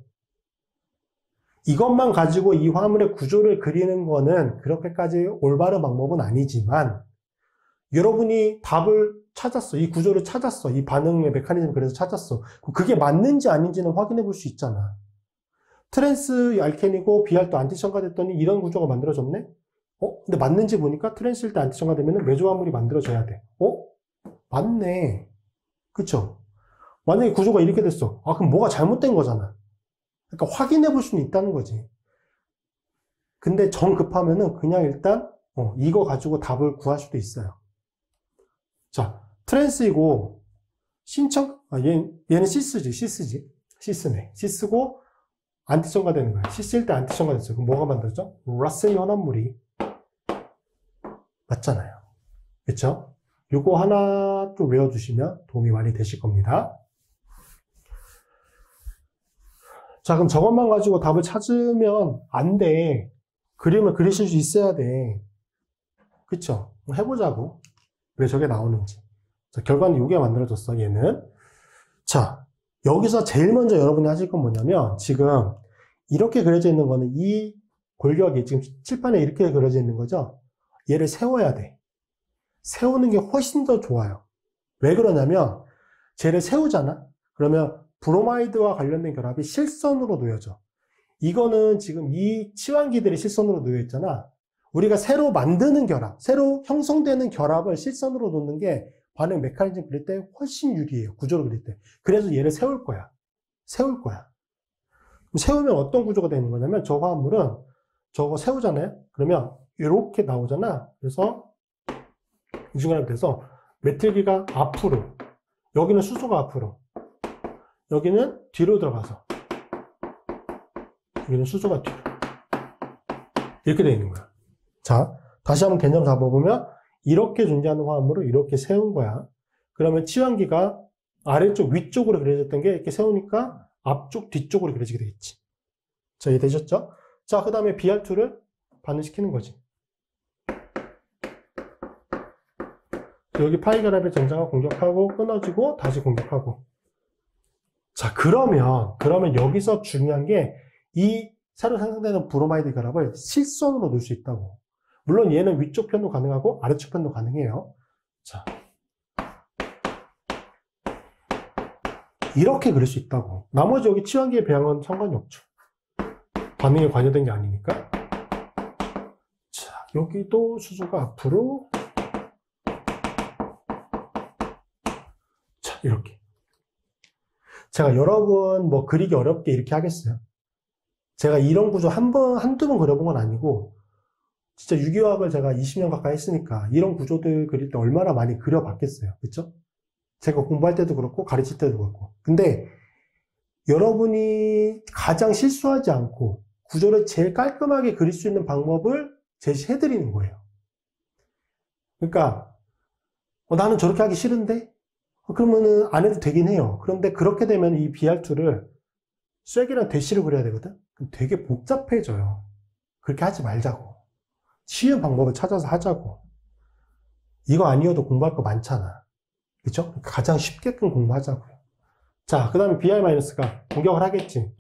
Speaker 1: 이것만 가지고 이 화합물의 구조를 그리는 거는 그렇게까지 올바른 방법은 아니지만 여러분이 답을 찾았어. 이 구조를 찾았어. 이 반응의 메커니즘 그래서 찾았어. 그게 맞는지 아닌지는 확인해 볼 수 있잖아. 트랜스 알켄이고 BR2 안티 첨가됐더니 이런 구조가 만들어졌네? 근데 맞는지 보니까 트랜스일 때 안티 첨가되면 메조 화합물이 만들어져야 돼. 맞네. 그쵸? 만약에 구조가 이렇게 됐어. 그럼 뭐가 잘못된 거잖아. 그러니까 확인해 볼 수는 있다는 거지. 근데 정 급하면은 그냥 일단 이거 가지고 답을 구할 수도 있어요. 자, 트랜스이고 신청 얘는 시스네. 시스고 안티첨가 되는 거야. 시스일 때 안티첨가 됐어요. 그럼 뭐가 만들어져? 라셈 혼합물이 맞잖아요. 그쵸? 요거 하나 거 좀 외워두시면 도움이 많이 되실 겁니다. 자, 그럼 저것만 가지고 답을 찾으면 안 돼. 그림을 그리실 수 있어야 돼. 그쵸? 해보자고. 왜 저게 나오는지. 자, 결과는 이게 만들어졌어, 얘는. 자, 여기서 제일 먼저 여러분이 하실 건 뭐냐면, 지금 이렇게 그려져 있는 거는 이 골격이 지금 칠판에 이렇게 그려져 있는 거죠? 얘를 세워야 돼. 세우는 게 훨씬 더 좋아요. 왜 그러냐면, 쟤를 세우잖아? 그러면 브로마이드와 관련된 결합이 실선으로 놓여져. 이거는 지금 이 치환기들이 실선으로 놓여 있잖아. 우리가 새로 만드는 결합, 새로 형성되는 결합을 실선으로 놓는 게 반응 메커니즘 그릴 때 훨씬 유리해요. 구조를 그릴 때. 그래서 얘를 세울 거야. 세울 거야. 그럼 세우면 어떤 구조가 되는 거냐면 저 화합물은 저거 세우잖아요. 그러면 이렇게 나오잖아. 그래서 이 순간에 돼서 메틀기가 앞으로, 여기는 수소가 앞으로, 여기는 뒤로 들어가서, 여기는 수소가 뒤로. 이렇게 되어 있는 거야. 자, 다시 한번 개념 잡아보면 이렇게 존재하는 화합물을 이렇게 세운 거야. 그러면 치환기가 아래쪽, 위쪽으로 그려졌던 게 이렇게 세우니까 앞쪽, 뒤쪽으로 그려지게 되겠지. 자, 이해되셨죠? 자, 그 다음에 BR2를 반응시키는 거지. 여기 파이 결합의 전자가 공격하고 끊어지고 다시 공격하고. 자, 그러면 여기서 중요한 게 이 새로 생성되는 브로마이드 결합을 실선으로 놓을 수 있다고. 물론 얘는 위쪽 편도 가능하고 아래쪽 편도 가능해요. 자, 이렇게 그릴 수 있다고. 나머지 여기 치환기의 배양은 상관이 없죠. 반응에 관여된 게 아니니까. 자, 여기도 수소가 앞으로. 자, 이렇게. 제가 여러분 뭐 그리기 어렵게 이렇게 하겠어요? 제가 이런 구조 한두 번 그려본 건 아니고, 진짜 유기화학을 제가 20년 가까이 했으니까 이런 구조들 그릴 때 얼마나 많이 그려봤겠어요. 그쵸? 제가 공부할 때도 그렇고 가르칠 때도 그렇고. 근데 여러분이 가장 실수하지 않고 구조를 제일 깔끔하게 그릴 수 있는 방법을 제시해드리는 거예요. 그러니까 나는 저렇게 하기 싫은데? 그러면은 안 해도 되긴 해요. 그런데 그렇게 되면 이 BR2를 쐐기랑 대시를 그려야 되거든? 그럼 되게 복잡해져요. 그렇게 하지 말자고. 쉬운 방법을 찾아서 하자고. 이거 아니어도 공부할 거 많잖아. 그쵸? 가장 쉽게끔 공부하자고요. 자, 그 다음에 BR-가 공격을 하겠지.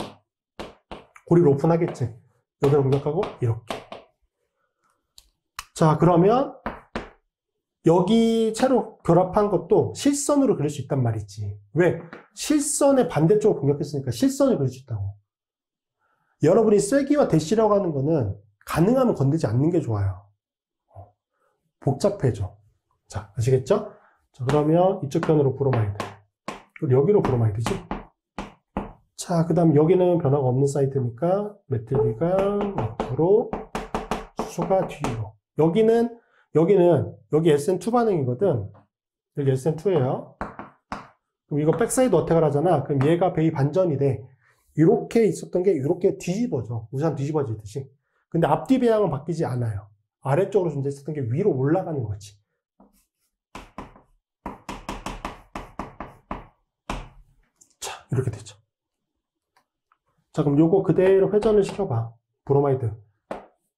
Speaker 1: 고리를 오픈하겠지. 여기를 공격하고 이렇게. 자, 그러면 여기 채로 결합한 것도 실선으로 그릴 수 있단 말이지. 왜? 실선의 반대쪽으로 공격했으니까 실선을 그릴 수 있다고. 여러분이 쐐기와 대시라고 하는 거는 가능하면 건들지 않는 게 좋아요. 복잡해져. 자, 아시겠죠? 자, 그러면 이쪽 편으로 브로마이드. 그리고 여기로 브로마이드지. 자, 그 다음 여기는 변화가 없는 사이트니까 메틀기가 앞으로, 수소가 뒤로. 여기 SN2 반응이거든. 여기 SN2예요. 그럼 이거 백사이드 어택을 하잖아. 그럼 얘가 베이 반전이 돼. 이렇게 있었던 게 이렇게 뒤집어져. 우산 뒤집어지듯이. 근데 앞뒤 배양은 바뀌지 않아요. 아래쪽으로 존재했었던 게 위로 올라가는 거지. 자, 이렇게 되죠. 자, 그럼 요거 그대로 회전을 시켜봐. 브로마이드.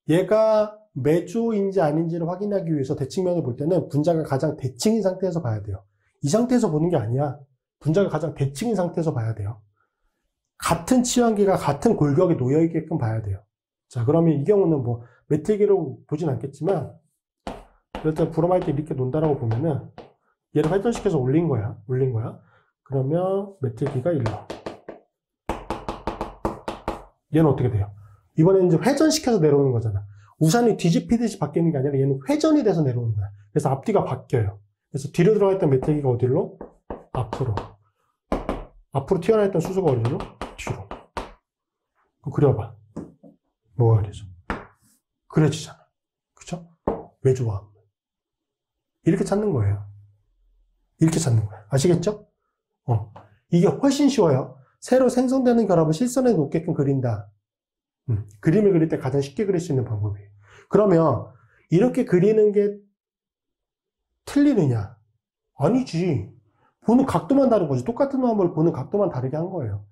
Speaker 1: 얘가 매조인지 아닌지를 확인하기 위해서 대칭면을 볼 때는 분자가 가장 대칭인 상태에서 봐야 돼요. 이 상태에서 보는 게 아니야. 분자가 가장 대칭인 상태에서 봐야 돼요. 같은 치환기가 같은 골격에 놓여있게끔 봐야 돼요. 자, 그러면 이 경우는 뭐 메틀기로 보진 않겠지만 일단 브로마이드 이렇게 논다라고 보면은 얘를 회전시켜서 올린 거야. 그러면 메틀기가 일로. 얘는 어떻게 돼요? 이번에는 이제 회전시켜서 내려오는 거잖아. 우산이 뒤집히듯이 바뀌는 게 아니라 얘는 회전이 돼서 내려오는 거야. 그래서 앞뒤가 바뀌어요. 그래서 뒤로 들어가 있던 메틀기가 어디로? 앞으로. 앞으로 튀어나와 있던 수소가 어디로? 뒤로. 그럼 그려봐. 뭐가 그려져? 그려지잖아. 그쵸? 왜 좋아? 이렇게 찾는 거예요. 이렇게 찾는 거야. 아시겠죠? 이게 훨씬 쉬워요. 새로 생성되는 결합을 실선에 놓게끔 그린다. 그림을 그릴 때 가장 쉽게 그릴 수 있는 방법이에요. 그러면 이렇게 그리는 게 틀리느냐? 아니지. 보는 각도만 다른 거지. 똑같은 화물을 보는 각도만 다르게 한 거예요.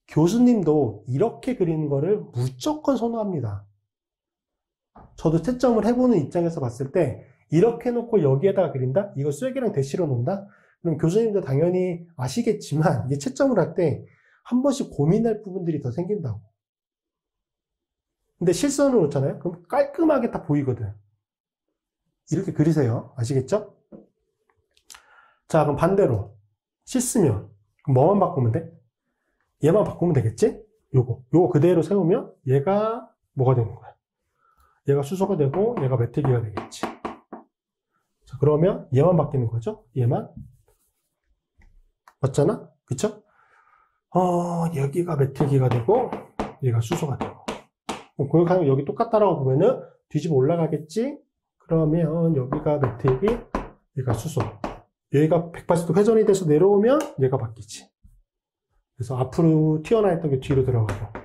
Speaker 1: 교수님도 이렇게 그리는 거를 무조건 선호합니다. 저도 채점을 해보는 입장에서 봤을 때 이렇게 놓고 여기에다가 그린다? 이거 쐐기랑 대시로 놓는다? 그럼 교수님도 당연히 아시겠지만 이게 채점을 할 때 한 번씩 고민할 부분들이 더 생긴다고. 근데 실선으로 놓잖아요? 그럼 깔끔하게 다 보이거든. 이렇게 그리세요. 아시겠죠? 자, 그럼 반대로 씻으면 뭐만 바꾸면 돼? 얘만 바꾸면 되겠지? 요거 그대로 세우면 얘가 뭐가 되는 거야? 얘가 수소가 되고 얘가 메태기가 되겠지. 자, 그러면 얘만 바뀌는 거죠? 얘만. 맞잖아? 그쵸? 여기가 메태기가 되고 얘가 수소가 되고. 그럼 여기 똑같다라고 보면은 뒤집어 올라가겠지? 그러면 여기가 메태기, 얘가 수소. 여기가 180도 회전이 돼서 내려오면 얘가 바뀌지. 그래서 앞으로 튀어나와 있던 게 뒤로 들어가고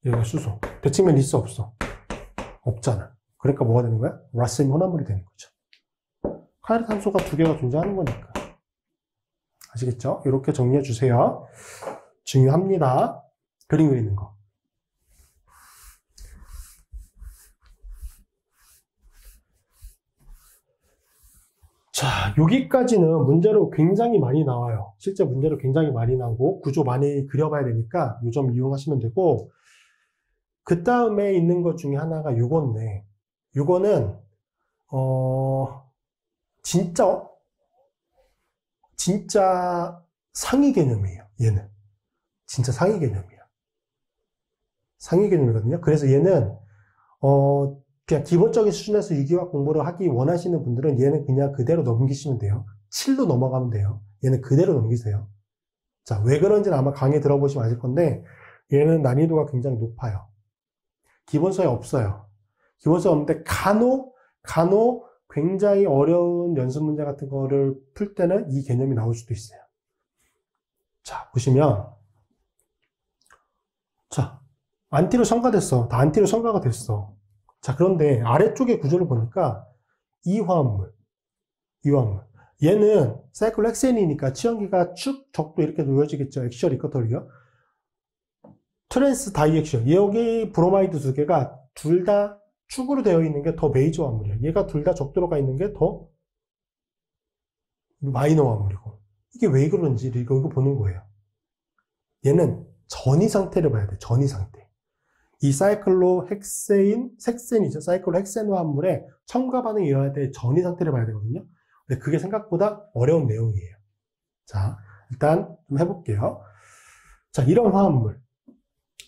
Speaker 1: 얘가 수소. 대칭면 있어 없어? 없잖아. 그러니까 뭐가 되는 거야? 라셈 혼합물이 되는 거죠. 카이르탄소가 두 개가 존재하는 거니까. 아시겠죠? 이렇게 정리해 주세요. 중요합니다. 그림 그리는 거. 자, 여기까지는 문제로 굉장히 많이 나와요. 실제 문제로 굉장히 많이 나오고 구조 많이 그려봐야 되니까 이 점 이용하시면 되고, 그 다음에 있는 것 중에 하나가 요건데, 요거는 진짜 상위 개념이에요. 얘는 진짜 상위 개념이야. 상위 개념이거든요. 그래서 얘는 그냥 기본적인 수준에서 유기화학 공부를 하기 원하시는 분들은 얘는 그냥 그대로 넘기시면 돼요. 7로 넘어가면 돼요. 얘는 그대로 넘기세요. 자, 왜 그런지는 아마 강의 들어보시면 아실 건데, 얘는 난이도가 굉장히 높아요. 기본서에 없어요. 기본서에 없는데 간혹 굉장히 어려운 연습 문제 같은 거를 풀 때는 이 개념이 나올 수도 있어요. 자, 보시면, 자, 안티로 첨가됐어. 다 안티로 첨가가 됐어. 자, 그런데 아래쪽의 구조를 보니까 이 화합물. 얘는 사이클 헥센이니까 치연기가 축, 적도 이렇게 놓여지겠죠. 액시얼 이쿼터리요. 트랜스 다이액시얼. 여기 브로마이드 두 개가 둘 다 축으로 되어 있는 게 더 메이저 화물이야. 얘가 둘 다 적도로 가 있는 게 더 마이너 화물이고. 이게 왜 그런지 이거 보는 거예요. 얘는 전이 상태를 봐야 돼. 전이 상태. 이 사이클로 색센이죠. 사이클로 헥센 화합물에 첨가 반응이 일어날 때 전이 상태를 봐야 되거든요. 근데 그게 생각보다 어려운 내용이에요. 자, 일단 좀 해볼게요. 자, 이런 화합물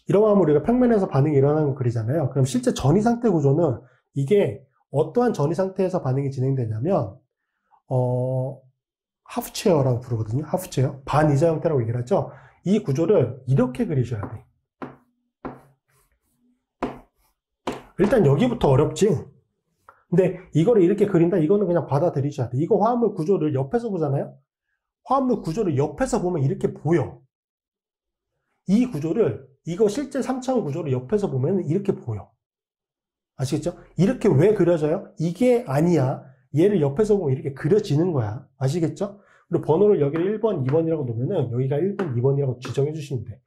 Speaker 1: 우리가 평면에서 반응이 일어나는 거 그리잖아요. 그럼 실제 전이 상태 구조는 이게 어떠한 전이 상태에서 반응이 진행되냐면 하프체어라고 부르거든요. 하프체어. 반이자 형태라고 얘기를 하죠. 이 구조를 이렇게 그리셔야 돼. 일단 여기부터 어렵지. 근데 이거를 이렇게 그린다? 이거는 그냥 받아들이셔야 돼. 이거 화합물 구조를 옆에서 보잖아요. 화합물 구조를 옆에서 보면 이렇게 보여. 이 구조를, 이거 실제 3차원 구조를 옆에서 보면 이렇게 보여. 아시겠죠? 이렇게 왜 그려져요? 이게 아니야. 얘를 옆에서 보면 이렇게 그려지는 거야. 아시겠죠? 그리고 번호를 여기를 1번, 2번이라고 놓으면은 여기가 1번, 2번이라고 지정해 주시면 돼.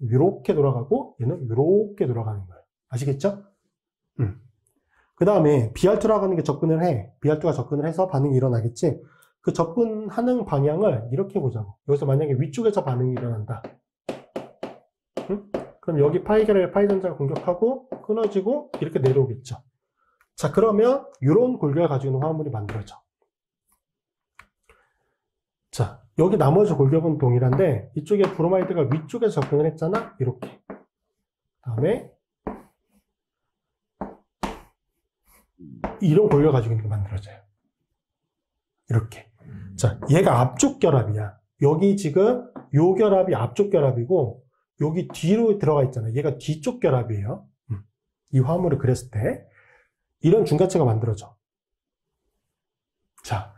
Speaker 1: 이렇게 돌아가고 얘는 이렇게 돌아가는 거예요. 아시겠죠? 그 다음에 BR2라고 하는 게 접근을 해. BR2가 접근을 해서 반응이 일어나겠지. 그 접근하는 방향을 이렇게 보자고. 여기서 만약에 위쪽에서 반응이 일어난다. 그럼 여기 파이전자가 공격하고 끊어지고 이렇게 내려오겠죠. 자, 그러면 이런 골격을 가지고 있는 화합물이 만들어져. 자, 여기 나머지 골격은 동일한데 이쪽에 브로마이드가 위쪽에 접근을 했잖아. 이렇게. 그 다음에 이런 골격을 가지고 있는 게 만들어져요. 이렇게. 자, 얘가 앞쪽 결합이야. 여기 지금 요 결합이 앞쪽 결합이고 여기 뒤로 들어가 있잖아요. 얘가 뒤쪽 결합이에요. 이 화합물을 그렸을 때 이런 중가체가 만들어져. 자,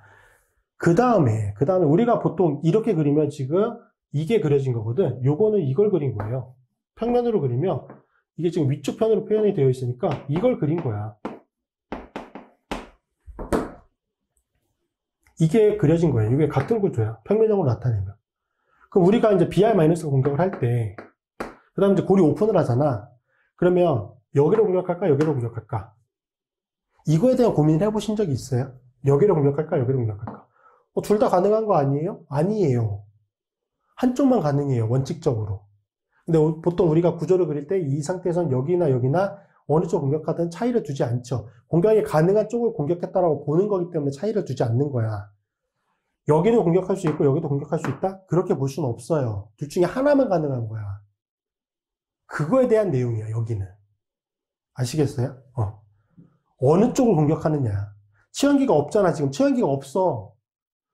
Speaker 1: 그 다음에 우리가 보통 이렇게 그리면 지금 이게 그려진 거거든. 요거는 이걸 그린 거예요. 평면으로 그리면 이게 지금 위쪽 편으로 표현이 되어 있으니까 이걸 그린 거야. 이게 그려진 거예요. 이게 같은 구조야. 평면적으로 나타내면. 그럼 우리가 이제 BR-가 공격을 할 때, 그 다음에 이제 고리 오픈을 하잖아. 그러면 여기를 공격할까? 여기를 공격할까? 이거에 대한 고민을 해보신 적이 있어요? 여기를 공격할까? 여기를 공격할까? 둘 다 가능한 거 아니에요? 아니에요. 한쪽만 가능해요. 원칙적으로. 근데 보통 우리가 구조를 그릴 때 이 상태에선 여기나 여기나 어느 쪽 공격하든 차이를 두지 않죠. 공격이 가능한 쪽을 공격했다라고 보는 거기 때문에 차이를 두지 않는 거야. 여기를 공격할 수 있고 여기도 공격할 수 있다? 그렇게 볼 수는 없어요. 둘 중에 하나만 가능한 거야. 그거에 대한 내용이야, 여기는. 아시겠어요? 어느 쪽을 공격하느냐. 치환기가 없잖아, 지금. 치환기가 없어.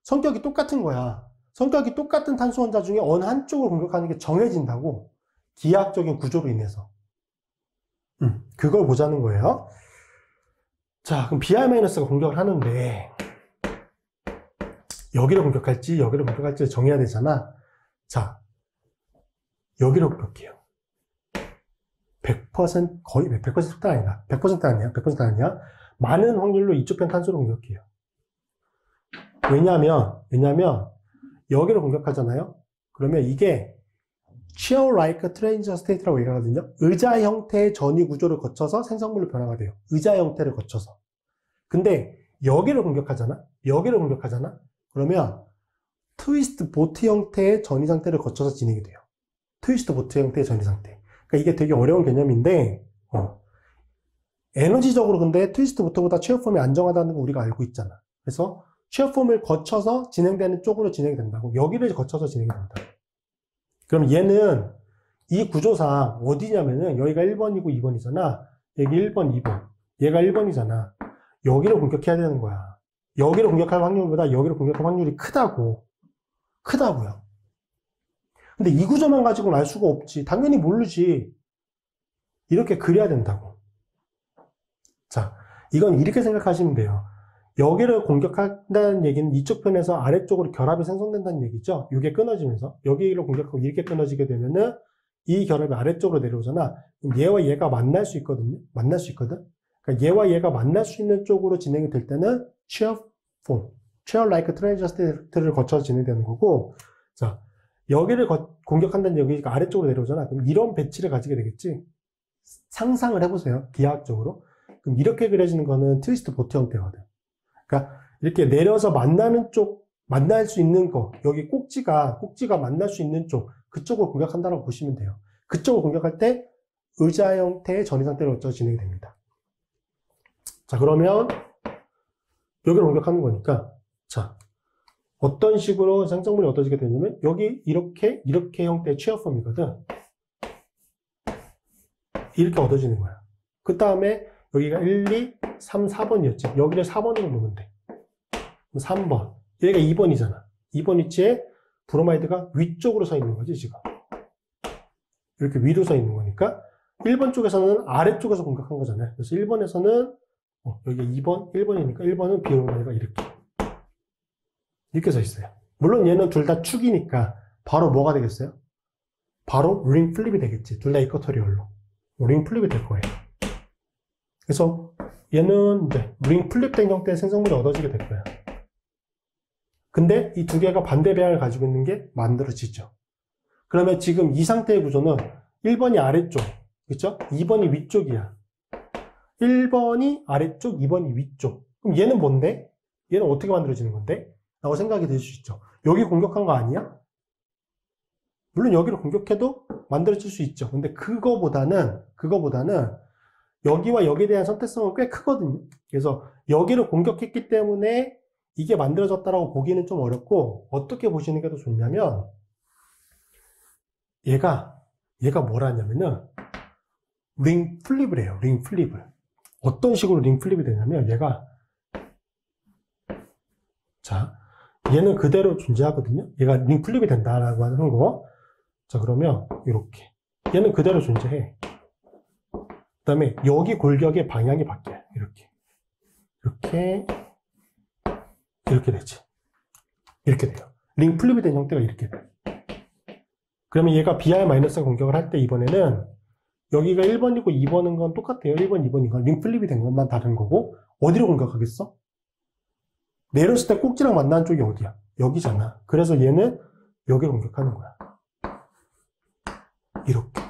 Speaker 1: 성격이 똑같은 거야. 성격이 똑같은 탄소 원자 중에 어느 한쪽을 공격하는 게 정해진다고. 기하학적인 구조로 인해서. 그걸 보자는 거예요. 자, 그럼 BR-가 공격을 하는데, 여기를 공격할지, 여기를 공격할지 정해야 되잖아. 자, 여기를 공격해요. 100%, 거의 100%도 아니다. 100% 아니야. 100% 아니야. 많은 확률로 이쪽 편 탄소를 공격해요. 왜냐면, 여기를 공격하잖아요. 그러면 이게 chair-like transition state라고 얘기하거든요. 의자 형태의 전위 구조를 거쳐서 생성물로 변화가 돼요. 의자 형태를 거쳐서. 근데 여기를 공격하잖아. 그러면 트위스트 보트 형태의 전위 상태를 거쳐서 진행이 돼요. 트위스트 보트 형태의 전위 상태. 그러니까 이게 되게 어려운 개념인데, 에너지적으로 근데 트위스트 보트보다 체어폼이 안정하다는 거 우리가 알고 있잖아. 그래서 체어폼을 거쳐서 진행되는 쪽으로 진행이 된다고. 여기를 거쳐서 진행이 된다. 그럼 얘는 이 구조상 어디냐면은 여기가 1번이고 2번이잖아. 여기 1번, 2번. 얘가 1번이잖아. 여기를 공격해야 되는 거야. 여기를 공격할 확률보다 여기를 공격할 확률이 크다고요. 근데 이 구조만 가지고는 알 수가 없지. 당연히 모르지. 이렇게 그려야 된다고. 자, 이건 이렇게 생각하시면 돼요. 여기를 공격한다는 얘기는 이쪽 편에서 아래쪽으로 결합이 생성된다는 얘기죠. 이게 끊어지면서 여기를 공격하고 이렇게 끊어지게 되면은 이 결합이 아래쪽으로 내려오잖아. 그럼 얘와 얘가 만날 수 있거든요. 그러니까 얘와 얘가 만날 수 있는 쪽으로 진행이 될 때는 chair-like transition state를 거쳐서 진행되는 거고, 자, 여기를 공격한다는 여기가 아래쪽으로 내려오잖아. 그럼 이런 배치를 가지게 되겠지. 상상을 해보세요. 기하학적으로. 그럼 이렇게 그려지는 거는 트위스트 보트 형태거든. 그러니까 이렇게 내려서 만나는 쪽, 만날 수 있는 거, 여기 꼭지가 만날 수 있는 쪽, 그쪽을 공격한다고 보시면 돼요. 그쪽을 공격할 때 의자 형태의 전위 상태를 거쳐서 진행이 됩니다. 자, 그러면 여기를 공격하는 거니까, 자, 어떤 식으로 생성물이 얻어지게 되냐면 여기 이렇게 형태의 취업폼이거든. 이렇게 얻어지는 거야. 그 다음에 여기가 1, 2, 3, 4번이었지. 여기를 4번으로 놓으면 돼. 3번. 얘가 2번이잖아. 2번 위치에 브로마이드가 위쪽으로 서 있는 거지, 지금. 이렇게 위로 서 있는 거니까 1번 쪽에서는 아래쪽에서 공격한 거잖아요. 그래서 1번에서는 여기가 2번, 1번이니까 1번은 브로마이드가 이렇게 서 있어요. 물론 얘는 둘 다 축이니까 바로 뭐가 되겠어요? 바로 링 플립이 되겠지. 둘 다 이쿼터리얼로. 링 플립이 될 거예요. 그래서 얘는 이제 링 플립된 형태의 생성물이 얻어지게 될 거야. 근데 이 두 개가 반대 배양을 가지고 있는 게 만들어지죠. 그러면 지금 이 상태의 구조는 1번이 아래쪽, 그렇죠? 2번이 위쪽이야. 1번이 아래쪽, 2번이 위쪽. 그럼 얘는 뭔데? 얘는 어떻게 만들어지는 건데? 라고 생각이 들 수 있죠. 여기 공격한 거 아니야? 물론 여기를 공격해도 만들어질 수 있죠. 근데 그거보다는 여기와 여기에 대한 선택성은 꽤 크거든요. 그래서 여기를 공격했기 때문에 이게 만들어졌다라고 보기는 좀 어렵고, 어떻게 보시는 게 더 좋냐면, 얘가 뭘 하냐면은, 링 플립을 해요. 링 플립을. 어떤 식으로 링 플립이 되냐면, 자, 얘는 그대로 존재하거든요. 얘가 링 플립이 된다라고 하는 거. 자, 그러면, 이렇게. 얘는 그대로 존재해. 그 다음에, 여기 골격의 방향이 바뀌어요. 이렇게 되지. 이렇게 돼요. 링 플립이 된 형태가 이렇게 돼요. 그러면 얘가 BR-가 공격을 할 때 이번에는 여기가 1번이고 2번인 건 똑같아요. 1번, 2번인 건 링 플립이 된 것만 다른 거고 어디로 공격하겠어? 내렸을 때 꼭지랑 만나는 쪽이 어디야? 여기잖아. 그래서 얘는 여기를 공격하는 거야. 이렇게.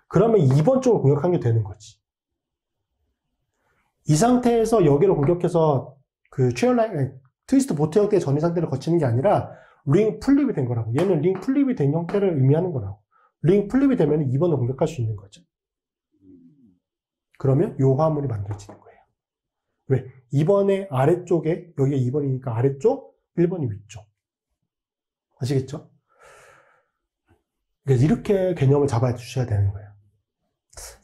Speaker 1: 그러면 2번 쪽을 공격하는 게 되는 거지. 이 상태에서 여기를 공격해서 그 트위스트 보트 형태의 전이 상태를 거치는 게 아니라 링 플립이 된 거라고. 얘는 링 플립이 된 형태를 의미하는 거라고. 링 플립이 되면 2번을 공격할 수 있는 거죠. 그러면 요 화물이 만들어지는 거예요. 왜? 2번의 아래쪽에, 여기가 2번이니까 아래쪽, 1번이 위쪽. 아시겠죠? 이렇게 개념을 잡아 주셔야 되는 거예요.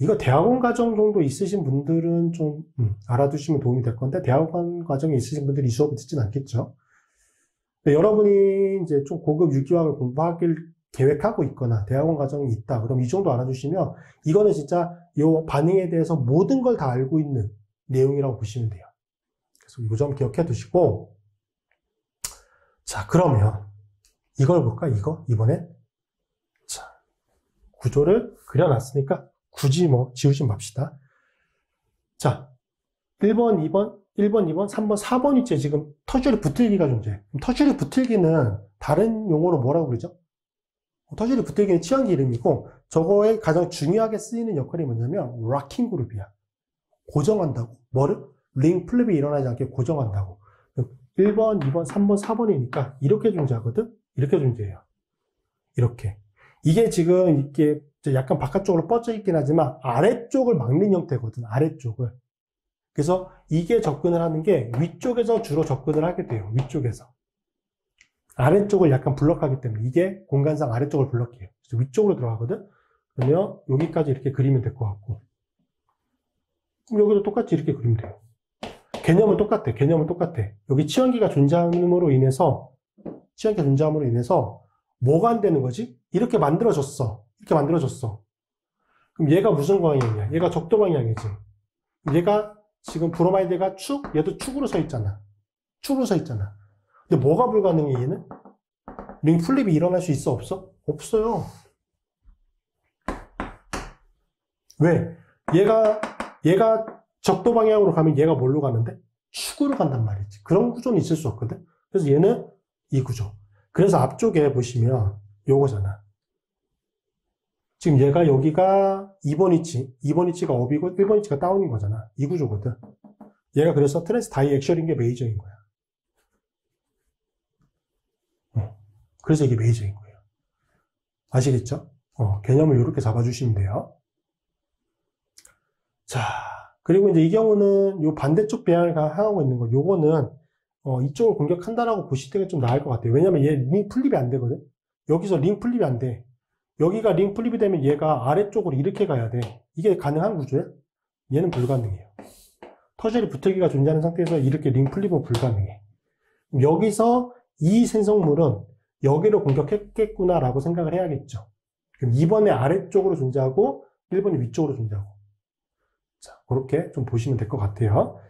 Speaker 1: 이거 대학원 과정 정도 있으신 분들은 좀 알아두시면 도움이 될 건데, 대학원 과정에 있으신 분들이 이 수업을 듣진 않겠죠. 여러분이 이제 좀 고급 유기화학을 공부하길 계획하고 있거나 대학원 과정이 있다. 그럼 이 정도 알아두시면 이거는 진짜 이 반응에 대해서 모든 걸 다 알고 있는 내용이라고 보시면 돼요. 그래서 이 점 기억해 두시고, 자, 그러면 이걸 볼까? 이번엔. 자, 구조를 그려놨으니까 굳이 뭐 지우지 맙시다. 자, 1번, 2번, 3번, 4번이 지금 터널이 붙을기가 존재해. 터널이 붙을기는 다른 용어로 뭐라고 그러죠? 터널이 붙을기는 치환기 이름이고, 저거에 가장 중요하게 쓰이는 역할이 뭐냐면 락킹 그룹이야. 고정한다고. 뭐를? 링 플립이 일어나지 않게 고정한다고. 1번, 2번, 3번, 4번이니까 이렇게 존재하거든? 이렇게 존재해요. 이렇게. 이게 지금 이렇게 약간 바깥쪽으로 뻗져 있긴 하지만 아래쪽을 막는 형태거든. 아래쪽을. 그래서 이게 접근을 하는 게 위쪽에서 주로 접근을 하게 돼요. 위쪽에서. 아래쪽을 약간 블럭하기 때문에 이게 공간상 아래쪽을 블럭해요. 그래서 위쪽으로 들어가거든. 그러면 여기까지 이렇게 그리면 될 것 같고, 그럼 여기도 똑같이 이렇게 그리면 돼요. 개념은 똑같아. 개념은 똑같아. 여기 치환기가 존재함으로 인해서 뭐가 안 되는 거지? 이렇게 만들어졌어. 이렇게 만들어졌어. 그럼 얘가 무슨 방향이냐? 얘가 적도 방향이지. 얘가 지금 브로마이드가 축, 얘도 축으로 서 있잖아. 축으로 서 있잖아. 근데 뭐가 불가능해, 얘는? 링 플립이 일어날 수 있어, 없어? 없어요. 왜? 얘가 적도 방향으로 가면 얘가 뭘로 가는데? 축으로 간단 말이지. 그런 구조는 있을 수 없거든? 그래서 얘는 이 구조. 그래서 앞쪽에 보시면 요거잖아. 지금 얘가 여기가 2번 위치가 업이고 1번 위치가 다운인 거잖아. 이 구조거든. 얘가 그래서 트랜스 다이액셜인 게 메이저인 거야. 그래서 이게 메이저인 거예요. 아시겠죠? 개념을 이렇게 잡아주시면 돼요. 자, 그리고 이제 이 경우는 요 반대쪽 배양을 향하고 있는 거, 요거는 이쪽을 공격한다라고 보시는 게 좀 나을 것 같아요. 왜냐면 얘 링 플립이 안 되거든? 여기서 링 플립이 안 돼. 여기가 링 플립이 되면 얘가 아래쪽으로 이렇게 가야 돼. 이게 가능한 구조야? 얘는 불가능해요. 터널이 붙을기가 존재하는 상태에서 이렇게 링 플립은 불가능해. 여기서 이 생성물은 여기로 공격했겠구나라고 생각을 해야겠죠. 그럼 2번의 아래쪽으로 존재하고 1번이 위쪽으로 존재하고. 자, 그렇게 좀 보시면 될 것 같아요.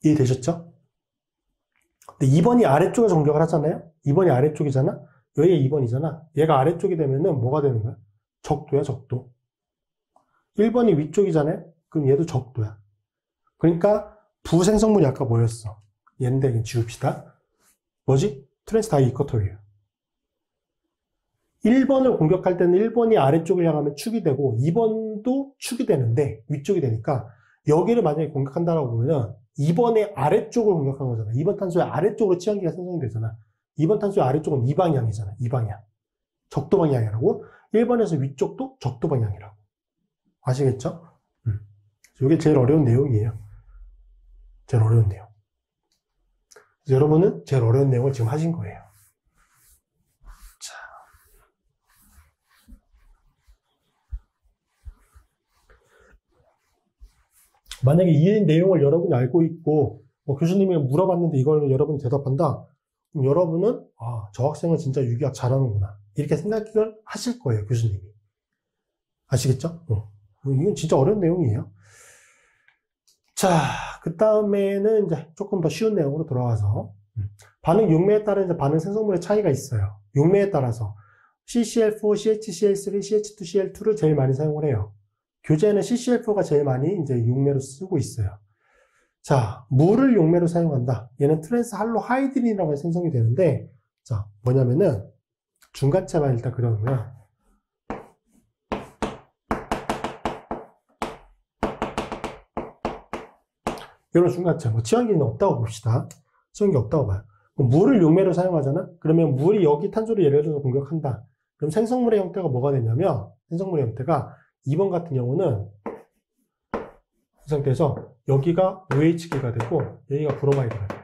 Speaker 1: 이해되셨죠? 근데 2번이 아래쪽에서 공격을 하잖아요? 2번이 아래쪽이잖아? 여기가 2번이잖아? 얘가 아래쪽이 되면은 뭐가 되는 거야? 적도야, 적도. 1번이 위쪽이잖아요? 그럼 얘도 적도야. 그러니까 부생성물이 아까 뭐였어? 얘인데 지웁시다. 뭐지? 트랜스 다이 이쿼터예요. 1번을 공격할 때는 1번이 아래쪽을 향하면 축이 되고 2번도 축이 되는데 위쪽이 되니까 여기를 만약에 공격한다라고 보면은 2번의 아래쪽을 공격한 거잖아. 2번 탄소의 아래쪽으로 치환기가 생성이 되잖아. 2번 탄소의 아래쪽은 이 방향이잖아. 이 방향. 적도 방향이라고. 1번에서 위쪽도 적도 방향이라고. 아시겠죠? 이게 제일 어려운 내용이에요. 제일 어려운 내용. 그래서 여러분은 제일 어려운 내용을 지금 하신 거예요. 자. 만약에 이 내용을 여러분이 알고 있고, 교수님이 물어봤는데 이걸 여러분이 대답한다? 그럼 여러분은, 저 학생은 진짜 유기학 잘하는구나. 이렇게 생각을 하실 거예요, 교수님이. 아시겠죠? 이건 진짜 어려운 내용이에요. 자, 그 다음에는 이제 조금 더 쉬운 내용으로 돌아와서, 반응 용매에 따른 이제 반응 생성물의 차이가 있어요. 용매에 따라서. CCl4, CHCl3, CH2Cl2를 제일 많이 사용을 해요. 교재에는 CCl4가 제일 많이 이제 용매로 쓰고 있어요. 자, 물을 용매로 사용한다. 얘는 트랜스 할로 하이드린이라고 해서 생성이 되는데, 자, 뭐냐면은, 중간체만 일단 그려놓으면, 이런 중간체, 뭐, 치환기는 없다고 봅시다. 치환기 없다고 봐요. 물을 용매로 사용하잖아? 그러면 물이 여기 탄소를 예를 들어서 공격한다. 그럼 생성물의 형태가 뭐가 되냐면, 생성물의 형태가 2번 같은 경우는, 이 상태에서 여기가 OH기가 되고, 여기가 브로마이드가 돼요.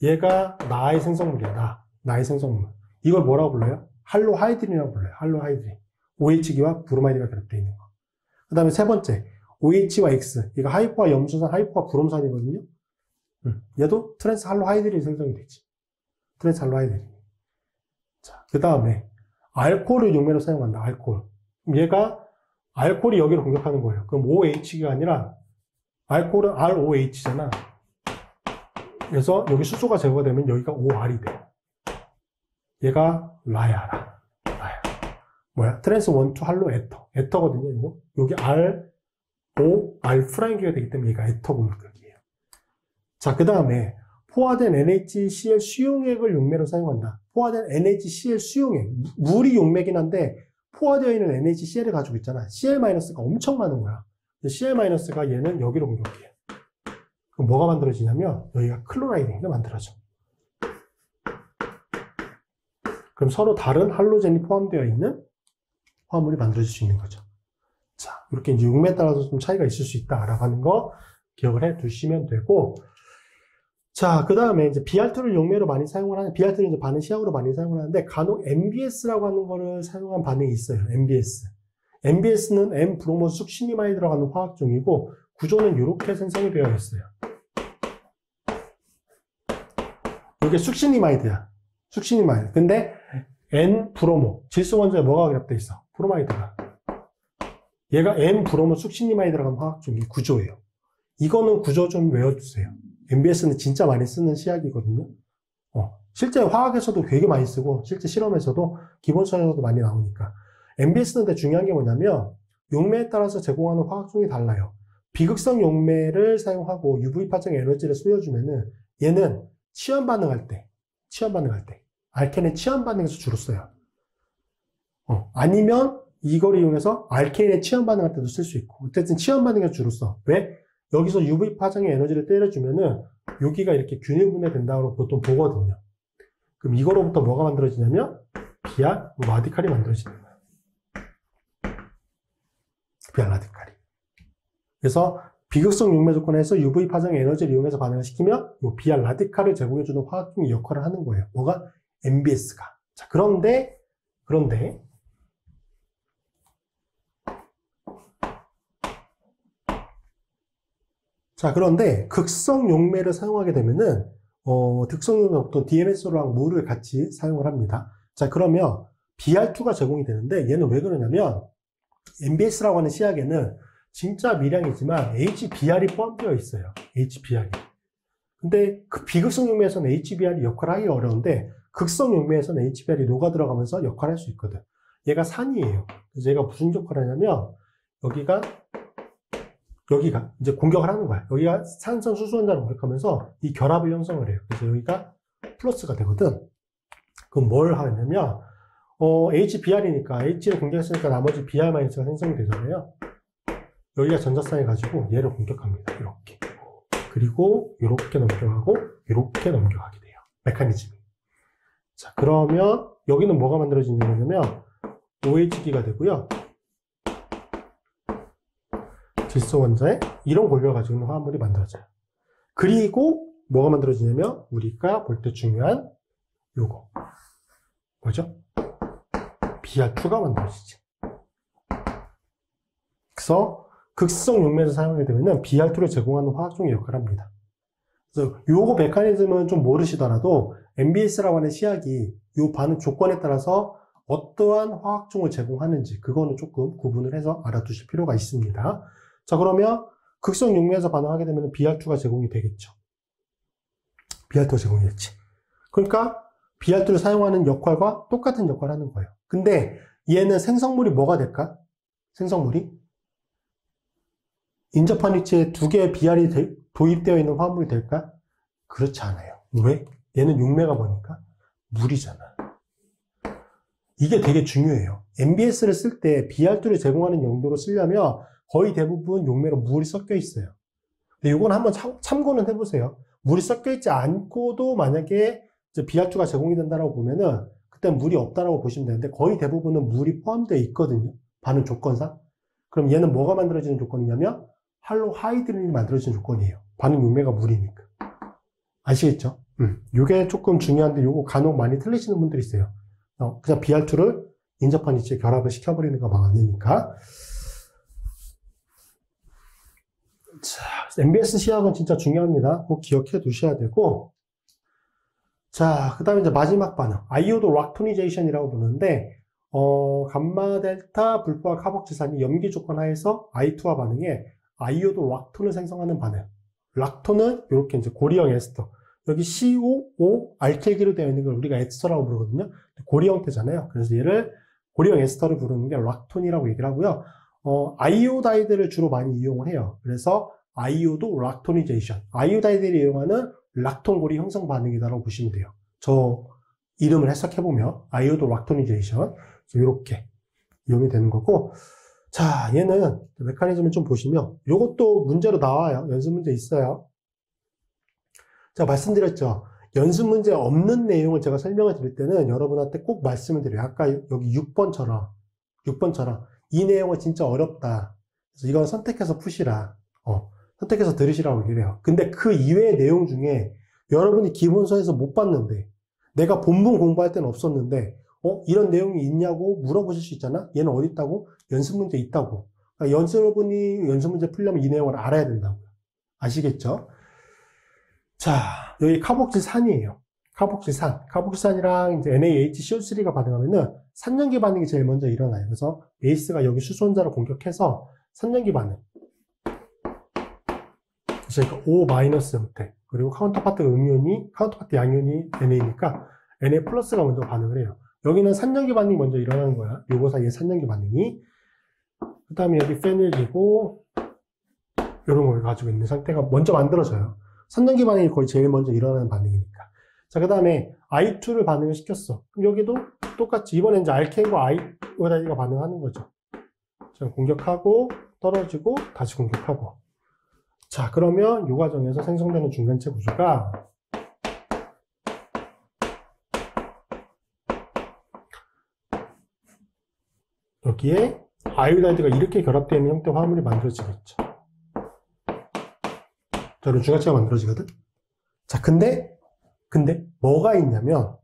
Speaker 1: 얘가 나의 생성물이야, 나의 생성물. 이걸 뭐라고 불러요? 할로 하이드린이라고 불러요. 할로 하이드린. OH기와 브로마이드가 결합되어 있는 거. 그 다음에 세 번째, OH와 X. 얘가 하이포와 염소산, 하이포와 브롬산이거든요. 얘도 트랜스 할로 하이드린이 생성이 되지. 트랜스 할로 하이드린. 자, 그 다음에 알코올을 용매로 사용한다. 알코올. 그럼 얘가 알코올이 여기를 공격하는 거예요. 그럼 OH가 아니라 알코올은 ROH잖아. 그래서 여기 수소가 제거가 되면 여기가 OR이 돼. 얘가 라야라. 라야. 뭐야? 트랜스 1, 2 할로 에터. 에터거든요, 이거. 여기 R, O, R 프라임기가 되기 때문에 얘가 에터 공격이에요. 자, 그 다음에 포화된 NaCl 수용액을 용매로 사용한다. 포화된 NaCl 수용액. 물이 용매긴 한데 포화되어 있는 NaCl을 가지고 있잖아. Cl-가 엄청 많은 거야. Cl-가 얘는 여기로 공격해요. 그럼 뭐가 만들어지냐면 여기가 클로라이드가 만들어져. 그럼 서로 다른 할로젠이 포함되어 있는 화합물이 만들어질 수 있는 거죠. 자, 이렇게 이제 용매에 따라서 좀 차이가 있을 수 있다라고 하는 거 기억을 해 두시면 되고, 자, 그 다음에 이제 BR2를 용매로 많이 사용을 하는, BR2는 이제 반응 시약으로 많이 사용을 하는데, 간혹 MBS라고 하는 거를 사용한 반응이 있어요. MBS. MBS는 M-브로모 숙신이마이드라고 하는 화학종이고, 구조는 이렇게 생성이 되어 있어요. 이게 숙신이마이드야. 숙신이마이드. 근데 N-브로모. 질소 원소에 뭐가 결합되어 있어? 브로마이드가. 얘가 N-브로모 숙신이마이드라고 하는 화학종이 구조예요. 이거는 구조 좀 외워주세요. MBS는 진짜 많이 쓰는 시약이거든요. 실제 화학에서도 되게 많이 쓰고, 실제 실험에서도, 기본 수학에서도 많이 나오니까. MBS는 근데 중요한 게 뭐냐면, 용매에 따라서 제공하는 화학종이 달라요. 비극성 용매를 사용하고 UV 파장의 에너지를 쏘여주면은, 얘는 치연 반응할 때, 알케인의 치연 반응에서 주로 써요. 아니면 이걸 이용해서 알케인의 치연 반응할 때도 쓸 수 있고, 어쨌든 치연 반응에서 주로 써. 왜? 여기서 UV 파장의 에너지를 때려주면은 여기가 이렇게 균일 분해된다고 보통 보거든요. 그럼 이거로부터 뭐가 만들어지냐면 비알 라디칼이 만들어지는 거예요. 비알 라디칼이. 그래서 비극성 용매 조건에서 UV 파장의 에너지를 이용해서 반응을 시키면 이 비알 라디칼을 제공해주는 화학종이 역할을 하는 거예요. 뭐가? MBS가. 자, 그런데 극성 용매를 사용하게 되면은 극성 용매 어떤 DMSO랑 물을 같이 사용을 합니다. 자, 그러면 BR2가 제공이 되는데 얘는 왜 그러냐면 MBS라고 하는 시약에는 진짜 미량이지만 HBr이 포함되어 있어요. HBr이. 근데 그 비극성 용매에서는 HBr이 역할을 하기 어려운데 극성 용매에서는 HBr이 녹아 들어가면서 역할을 할 수 있거든. 얘가 산이에요. 그래서 얘가 무슨 역할을 하냐면 여기가 이제 공격을 하는 거야. 여기가 산성 수소원자를 공격하면서 이 결합을 형성을 해요. 그래서 여기가 플러스가 되거든. 그럼 뭘 하냐면, HBr이니까, H를 공격했으니까 나머지 Br-가 생성이 되잖아요. 여기가 전자쌍이 가지고 얘를 공격합니다. 이렇게. 그리고 이렇게 넘겨가고, 이렇게 넘겨가게 돼요. 메커니즘이. 자, 그러면 여기는 뭐가 만들어지는 거냐면, OH기가 되고요. 질소 원자에 이런 골격을 가지고 있는 화합물이 만들어져요. 그리고 뭐가 만들어지냐면 우리가 볼 때 중요한 요거 뭐죠? BR2가 만들어지지. 그래서 극성 용매에서 사용하게 되면 BR2를 제공하는 화학종의 역할을 합니다. 그래서 요거 메커니즘은 좀 모르시더라도 MBS라고 하는 시약이 요 반응 조건에 따라서 어떠한 화학종을 제공하는지 그거는 조금 구분을 해서 알아두실 필요가 있습니다. 자, 그러면 극성 용매에서 반응하게 되면 BR2가 제공이 되겠죠. BR2가 제공이 됐지. 그러니까 BR2를 사용하는 역할과 똑같은 역할을 하는 거예요. 근데 얘는 생성물이 뭐가 될까? 생성물이 인접한 위치에 두 개의 BR이 도입되어 있는 화합물이 될까? 그렇지 않아요. 왜? 얘는 6메가 보니까 물이잖아. 이게 되게 중요해요. MBS를 쓸 때 BR2를 제공하는 용도로 쓰려면 거의 대부분 용매로 물이 섞여 있어요. 근데 이건 한번 참고는 해보세요. 물이 섞여 있지 않고도 만약에 BR2가 제공이 된다고 보면은 그때 물이 없다라고 보시면 되는데 거의 대부분은 물이 포함되어 있거든요. 반응 조건상. 그럼 얘는 뭐가 만들어지는 조건이냐면 할로 하이드린이 만들어지는 조건이에요. 반응 용매가 물이니까. 아시겠죠? 이게 조금 중요한데 요거 간혹 많이 틀리시는 분들이 있어요. 그냥 BR2를 인접한 위치에 결합을 시켜버리는 거 막으니까. 자, MBS 시약은 진짜 중요합니다. 꼭 기억해 두셔야 되고. 자, 그 다음에 이제 마지막 반응. 아이오도 락토니제이션이라고 부르는데, 감마 델타 불포화 카복지산이 염기 조건 하에서 I2화 반응에 아이오도 락톤을 생성하는 반응. 락톤은 이렇게 이제 고리형 에스터. 여기 COO 알킬기로 되어 있는 걸 우리가 에스터라고 부르거든요. 고리 형태잖아요. 그래서 얘를 고리형 에스터를 부르는 게 락톤이라고 얘기를 하고요. 아이오다이드를 주로 많이 이용을 해요. 그래서 아이오도 락토니제이션. 아이오다이드를 이용하는 락톤 고리 형성 반응이다라고 보시면 돼요. 저 이름을 해석해보면 아이오도 락토니제이션. 이렇게 이용이 되는 거고. 자, 얘는 메커니즘을 좀 보시면 요것도 문제로 나와요. 연습 문제 있어요. 제가 말씀드렸죠. 연습 문제 없는 내용을 제가 설명을 드릴 때는 여러분한테 꼭 말씀을 드려요. 아까 여기 6번처럼 이 내용은 진짜 어렵다. 그래서 이건 선택해서 푸시라. 선택해서 들으시라고 얘기를 해요. 근데 그 이외의 내용 중에 여러분이 기본서에서 못 봤는데 내가 본문 공부할 때는 없었는데 이런 내용이 있냐고 물어보실 수 있잖아. 얘는 어디 있다고? 연습 문제 있다고. 그러니까 연습분이 연습 문제 풀려면 이 내용을 알아야 된다고요. 아시겠죠? 자, 여기 카복질산이에요. 카복질산이랑 이제 NaHCO3가 반응하면은 산염기 반응이 제일 먼저 일어나요. 그래서 베이스가 여기 수소원자를 공격해서 산염기 반응. 그러니까 O- 형태. 그리고 카운터파트 양이온이 NA니까 Na 플러스가 먼저 반응을 해요. 여기는 산염기 반응이 먼저 일어나는 거야. 요거 사이에 산염기 반응이. 그 다음에 여기 페닐이고, 이런 걸 가지고 있는 상태가 먼저 만들어져요. 산염기 반응이 거의 제일 먼저 일어나는 반응이니까. 자, 그 다음에 I2를 반응을 시켰어. 그럼 여기도 똑같이 이번엔 이제 알케인과 아이오다이드가 반응하는 거죠. 자, 공격하고 떨어지고 다시 공격하고. 자, 그러면 이 과정에서 생성되는 중간체 구조가 여기에 아이오다이드가 이렇게 결합되어 있는 형태의 화합물이 만들어지겠죠. 자, 이런 중간체가 만들어지거든. 자, 근데 뭐가 있냐면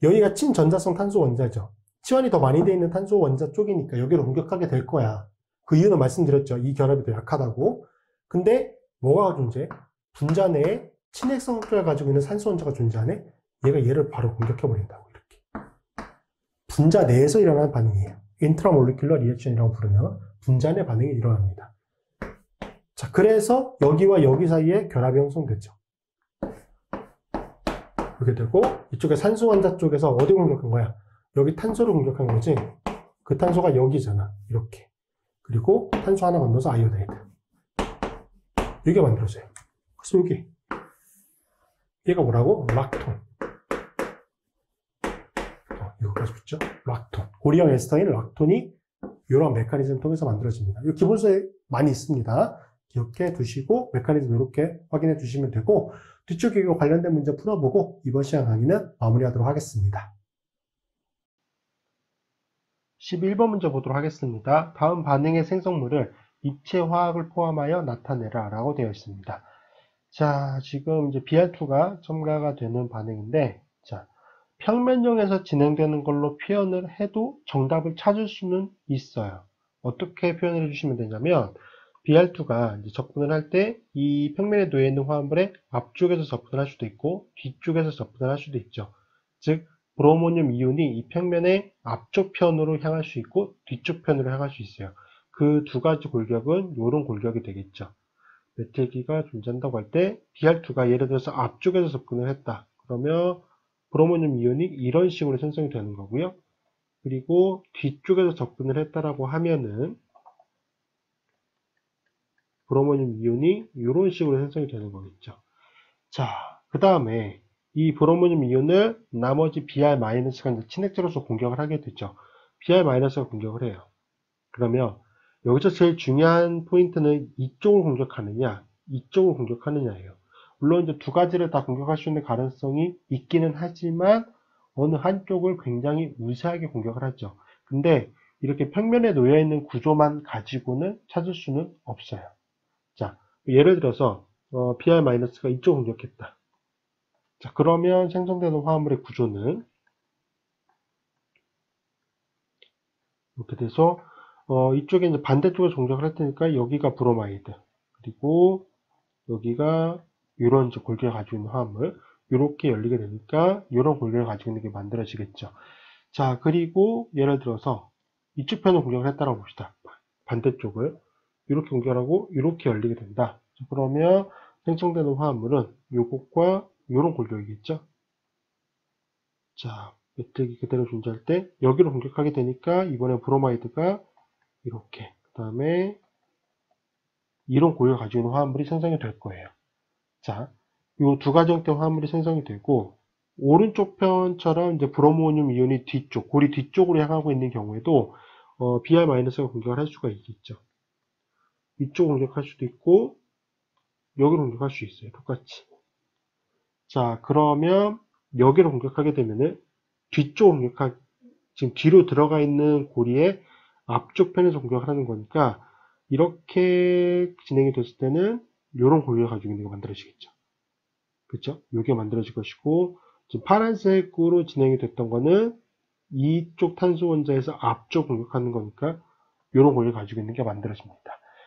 Speaker 1: 여기가 친전자성 탄소 원자죠. 치환이 더 많이 되어 있는 탄소 원자 쪽이니까 여기를 공격하게 될 거야. 그 이유는 말씀드렸죠. 이 결합이 더 약하다고. 근데 뭐가 존재해? 분자 내에 친핵성 성질을 가지고 있는 산소 원자가 존재하네? 얘가 얘를 바로 공격해버린다고, 이렇게. 분자 내에서 일어나는 반응이에요. 인트라몰리큘러 리액션이라고 부르면 분자 내 반응이 일어납니다. 자, 그래서 여기와 여기 사이에 결합이 형성되죠. 이렇게 되고, 이쪽에 산소 원자 쪽에서 어디 공격한 거야? 여기 탄소를 공격한 거지. 그 탄소가 여기잖아. 이렇게. 그리고 탄소 하나 건너서 아이오다이드. 이게 만들어져요. 그래서 여기. 얘가 뭐라고? 락톤. 여기까지 붙죠? 락톤. 고리형 에스터인 락톤이 이런 메커니즘 통해서 만들어집니다. 이 기본서에 많이 있습니다. 기억해 두시고 메커니즘 이렇게 확인해 주시면 되고, 뒤쪽에 이거 관련된 문제 풀어보고 이번 시간 강의는 마무리하도록 하겠습니다. 11번 문제 보도록 하겠습니다. 다음 반응의 생성물을 입체 화학을 포함하여 나타내라 라고 되어 있습니다. 자, 지금 이제 BR2가 첨가가 되는 반응인데, 자, 평면형에서 진행되는 걸로 표현을 해도 정답을 찾을 수는 있어요. 어떻게 표현을 해주시면 되냐면, BR2가 이제 접근을 할 때 이 평면에 놓여 있는 화합물의 앞쪽에서 접근을 할 수도 있고 뒤쪽에서 접근을 할 수도 있죠. 즉 브로모늄 이온이 이 평면의 앞쪽 편으로 향할 수 있고 뒤쪽 편으로 향할 수 있어요. 그 두 가지 골격은 이런 골격이 되겠죠. 메틸기가 존재한다고 할 때 BR2가 예를 들어서 앞쪽에서 접근을 했다. 그러면 브로모늄 이온이 이런 식으로 생성이 되는 거고요. 그리고 뒤쪽에서 접근을 했다라고 하면은 브로모늄 이온이 이런 식으로 생성이 되는 거겠죠. 자, 그 다음에 이 브로모늄 이온을 나머지 Br-가 이제 친액제로서 공격을 하게 되죠. Br-가 공격을 해요. 그러면 여기서 제일 중요한 포인트는 이쪽을 공격하느냐, 이쪽을 공격하느냐예요. 물론 이제 두 가지를 다 공격할 수 있는 가능성이 있기는 하지만 어느 한쪽을 굉장히 우세하게 공격을 하죠. 근데 이렇게 평면에 놓여 있는 구조만 가지고는 찾을 수는 없어요. 자, 예를 들어서 Br-가 이쪽을 공격했다. 자, 그러면 생성되는 화합물의 구조는 이렇게 돼서 이쪽에 이제 반대쪽에 공격을 할 테니까 여기가 브로마이드, 그리고 여기가 이런 이제 골격을 가지고 있는 화합물, 이렇게 열리게 되니까 이런 골격을 가지고 있는 게 만들어지겠죠. 자, 그리고 예를 들어서 이쪽 편을 공격을 했다고 봅시다. 반대쪽을 이렇게 공격하고 이렇게 열리게 된다. 그러면 생성되는 화합물은 요것과 이런 골격이겠죠. 자, 메택이 그대로 존재할 때 여기로 공격하게 되니까 이번에 브로마이드가 이렇게, 그 다음에 이런 골격을 가지고 있는 화합물이 생성이 될 거예요. 자, 이 두 가지 형태의 화합물이 생성이 되고, 오른쪽 편처럼 이제 브로모늄 이온이 뒤쪽, 골이 뒤쪽으로 향하고 있는 경우에도 Br-가 공격을 할 수가 있겠죠. 이쪽으로 공격할 수도 있고 여기로 공격할 수 있어요. 똑같이. 자, 그러면 여기로 공격하게 되면은 뒤쪽 지금 뒤로 들어가 있는 고리의 앞쪽 편에서 공격을 하는 거니까 이렇게 진행이 됐을 때는 이런 고리를 가지고 있는 게 만들어지겠죠. 그렇죠? 이게 만들어질 것이고, 지금 파란색으로 진행이 됐던 거는 이쪽 탄소 원자에서 앞쪽 공격하는 거니까 이런 고리를 가지고 있는 게 만들어집니다.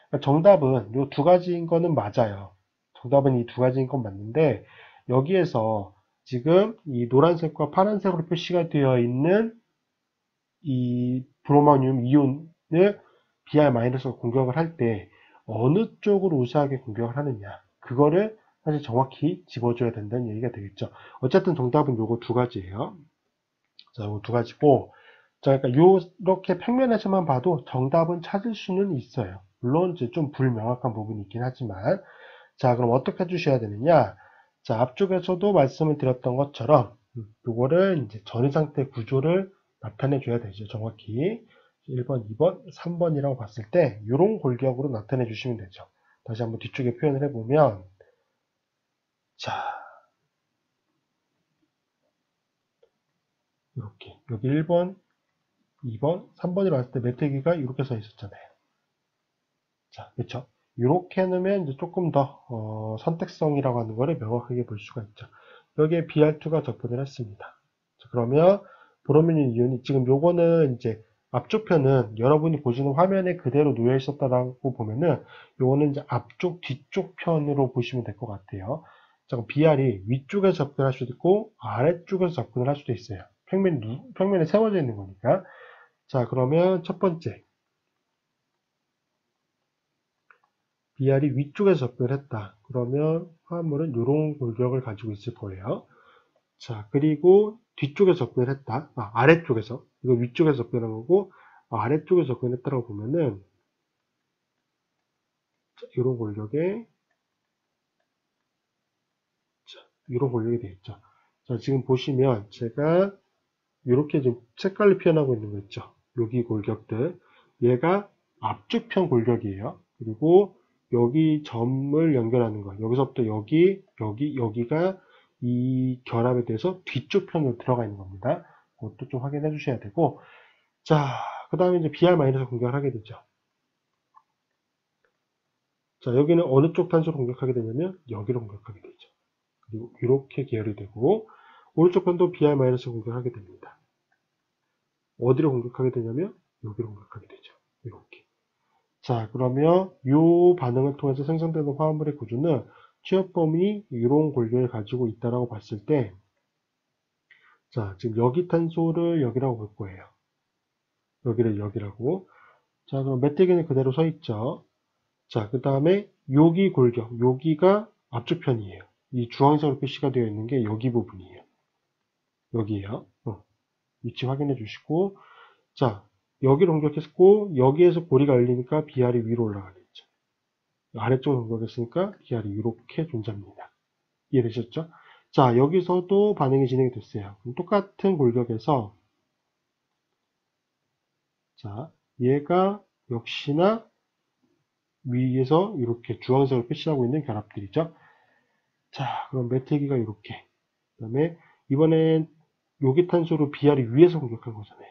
Speaker 1: 그러니까 정답은 이 두 가지인 거는 맞아요. 정답은 이 두 가지인 건 맞는데 여기에서 지금 이 노란색과 파란색으로 표시가 되어 있는 이 브로마늄 이온을 Br-가 공격을 할 때 어느 쪽으로 우세하게 공격을 하느냐, 그거를 사실 정확히 집어줘야 된다는 얘기가 되겠죠. 어쨌든 정답은 요거 두 가지예요. 자, 요거 두 가지고, 자, 그러니까 요렇게 평면에서만 봐도 정답은 찾을 수는 있어요. 물론 이제 좀 불명확한 부분이 있긴 하지만, 자, 그럼 어떻게 해주셔야 되느냐? 자, 앞쪽에서도 말씀을 드렸던 것처럼 요거를 이제 전위 상태 구조를 나타내 줘야 되죠. 정확히 1번, 2번, 3번이라고 봤을 때 이런 골격으로 나타내 주시면 되죠. 다시 한번 뒤쪽에 표현을 해보면, 자, 이렇게 여기 1번, 2번, 3번이라고 했을 때 메테기가 이렇게 써 있었잖아요. 자, 그렇죠? 이렇게 해놓으면 이제 조금 더 선택성이라고 하는 거를 명확하게 볼 수가 있죠. 여기에 BR2가 접근을 했습니다. 자, 그러면 브로미늄 이온이 지금 요거는 이제 앞쪽 편은 여러분이 보시는 화면에 그대로 놓여 있었다라고 보면은 요거는 이제 앞쪽 뒤쪽 편으로 보시면 될 것 같아요. 자, 그럼 BR이 위쪽에서 접근할 수도 있고 아래쪽에서 접근을 할 수도 있어요. 평면에 세워져 있는 거니까. 자, 그러면 첫 번째 BR이 위쪽에서 접근을 했다. 그러면 화합물은 이런 골격을 가지고 있을 거예요. 자, 그리고 뒤쪽에서 접근을 했다. 아래쪽에서. 이거 위쪽에서 접근한 거고, 아래쪽에서 접근했다고 보면은, 이런 골격에, 자, 이런 골격이 되겠죠. 자, 지금 보시면 제가 이렇게 좀 색깔로 표현하고 있는 거 있죠. 여기 골격들. 얘가 앞쪽 편 골격이에요. 그리고 여기 점을 연결하는 거. 여기서부터 여기가 이 결합에 대해서 뒤쪽 편으로 들어가 있는 겁니다. 그것도 좀 확인해 주셔야 되고. 자, 그 다음에 이제 BR- 공격을 하게 되죠. 자, 여기는 어느 쪽 탄소를 공격하게 되냐면 여기로 공격하게 되죠. 그리고 이렇게 계열이 되고, 오른쪽 편도 BR- 공격하게 됩니다. 어디로 공격하게 되냐면 여기로 공격하게 되죠. 이렇게. 자, 그러면 이 반응을 통해서 생성되는 화합물의 구조는 취업범위 이론 골격을 가지고 있다라고 봤을 때, 자, 지금 여기 탄소를 여기라고 볼 거예요. 여기를 여기라고. 자, 그럼 메테기는 그대로 서 있죠. 자, 그 다음에 여기 골격, 여기가 앞쪽 편이에요. 이 주황색으로 표시가 되어 있는 게 여기 부분이에요. 여기에요. 위치 확인해 주시고, 자, 여기를 공격했고, 여기에서 고리가 열리니까 BR이 위로 올라가겠죠. 아래쪽으로 공격했으니까 BR이 이렇게 존재합니다. 이해되셨죠? 자, 여기서도 반응이 진행이 됐어요. 그럼 똑같은 골격에서 자, 얘가 역시나 위에서 이렇게 주황색으로 표시하고 있는 결합들이죠. 자, 그럼 메태기가 이렇게. 그 다음에 이번엔 요기탄소로 BR이 위에서 공격한 거잖아요.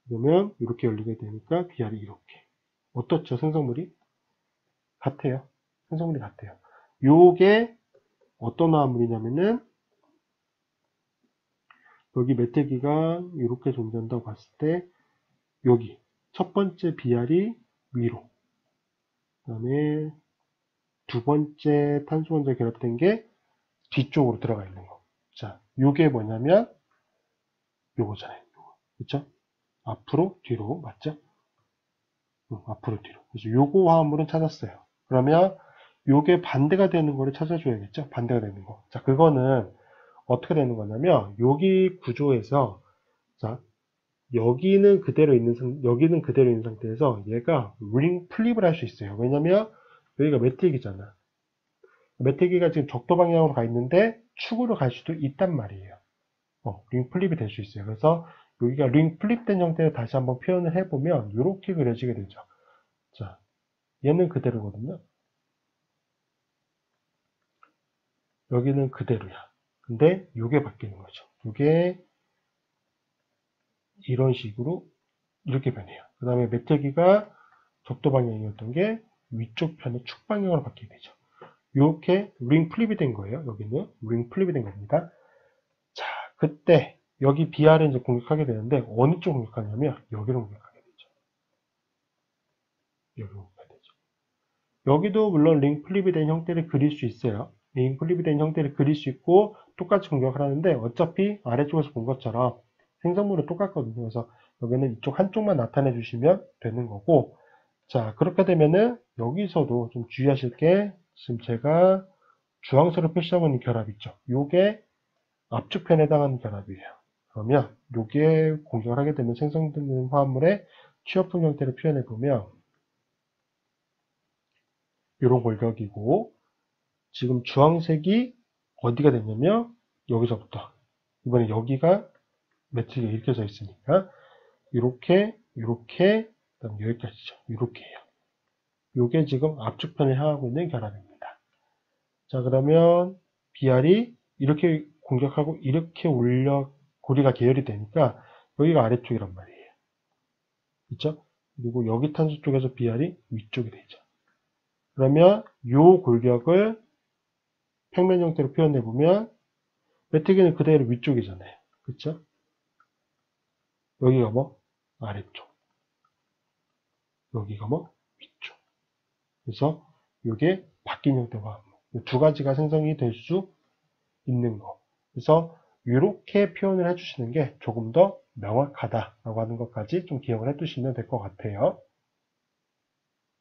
Speaker 1: 그러면 이렇게 열리게 되니까 BR이 이렇게. 어떻죠? 생성물이? 같아요. 생성물이 같아요. 요게 어떤 화합물이냐면은 여기 메태기가 이렇게 존재한다고 봤을 때 여기 첫 번째 BR이 위로, 그 다음에 두 번째 탄소 원자 결합된 게 뒤쪽으로 들어가 있는 거. 자, 요게 뭐냐면 요거잖아요. 요거. 그쵸? 앞으로 뒤로 맞죠? 앞으로 뒤로. 그래서 요거 화합물은 찾았어요. 그러면 요게 반대가 되는 거를 찾아줘야겠죠? 반대가 되는 거. 자, 그거는 어떻게 되는 거냐면 여기 구조에서 자, 여기는 그대로 있는 상태에서 얘가 링 플립을 할 수 있어요. 왜냐면 여기가 메태기잖아. 메태기가 지금 적도 방향으로 가 있는데 축으로 갈 수도 있단 말이에요. 링 플립이 될 수 있어요. 그래서 여기가 링 플립된 형태로 다시 한번 표현을 해보면 이렇게 그려지게 되죠. 자, 얘는 그대로거든요. 여기는 그대로야. 근데 이게 바뀌는 거죠. 이게 이런 식으로 이렇게 변해요. 그 다음에 메태기가 적도 방향이었던 게 위쪽 편의 축 방향으로 바뀌게 되죠. 이렇게 링 플립이 된 거예요. 여기는 링 플립이 된 겁니다. 자, 그때 여기 BR을 이제 공격하게 되는데 어느 쪽 공격하냐면 여기로 공격하게 되죠. 여기로 공격하게 되죠. 여기도 물론 링 플립이 된 형태를 그릴 수 있어요. 링 플립이 된 형태를 그릴 수 있고 똑같이 공격을 하는데 어차피 아래쪽에서 본 것처럼 생성물은 똑같거든요. 그래서 여기는 이쪽 한쪽만 나타내 주시면 되는 거고, 자, 그렇게 되면은 여기서도 좀 주의하실 게 지금 제가 주황색으로 표시하고 있는 결합 있죠. 요게 압축편에 해당하는 결합이에요. 그러면 요게 공격을 하게 되면 생성되는 화합물의 취업품 형태를 표현해 보면 이런 골격이고, 지금 주황색이 어디가 됐냐면 여기서부터 이번에 여기가 매트리가 이렇게 서 있으니까 이렇게 그다음 여기까지죠. 이렇게예요. 이게 지금 압축편을 향하고 있는 결합입니다. 자, 그러면 BR이 이렇게 공격하고 이렇게 올려 고리가 계열이 되니까 여기가 아래쪽이란 말이에요. 그렇죠? 그리고 여기 탄소 쪽에서 BR이 위쪽이 되죠. 그러면 이 골격을 평면 형태로 표현해 보면 메트기는 그대로 위쪽이잖아요. 그렇죠? 여기가 뭐? 아래쪽. 여기가 뭐? 위쪽. 그래서 이게 바뀐 형태가 두 가지가 생성이 될 수 있는 거. 그래서 이렇게 표현을 해주시는 게 조금 더 명확하다라고 하는 것까지 좀 기억을 해두시면 될 것 같아요.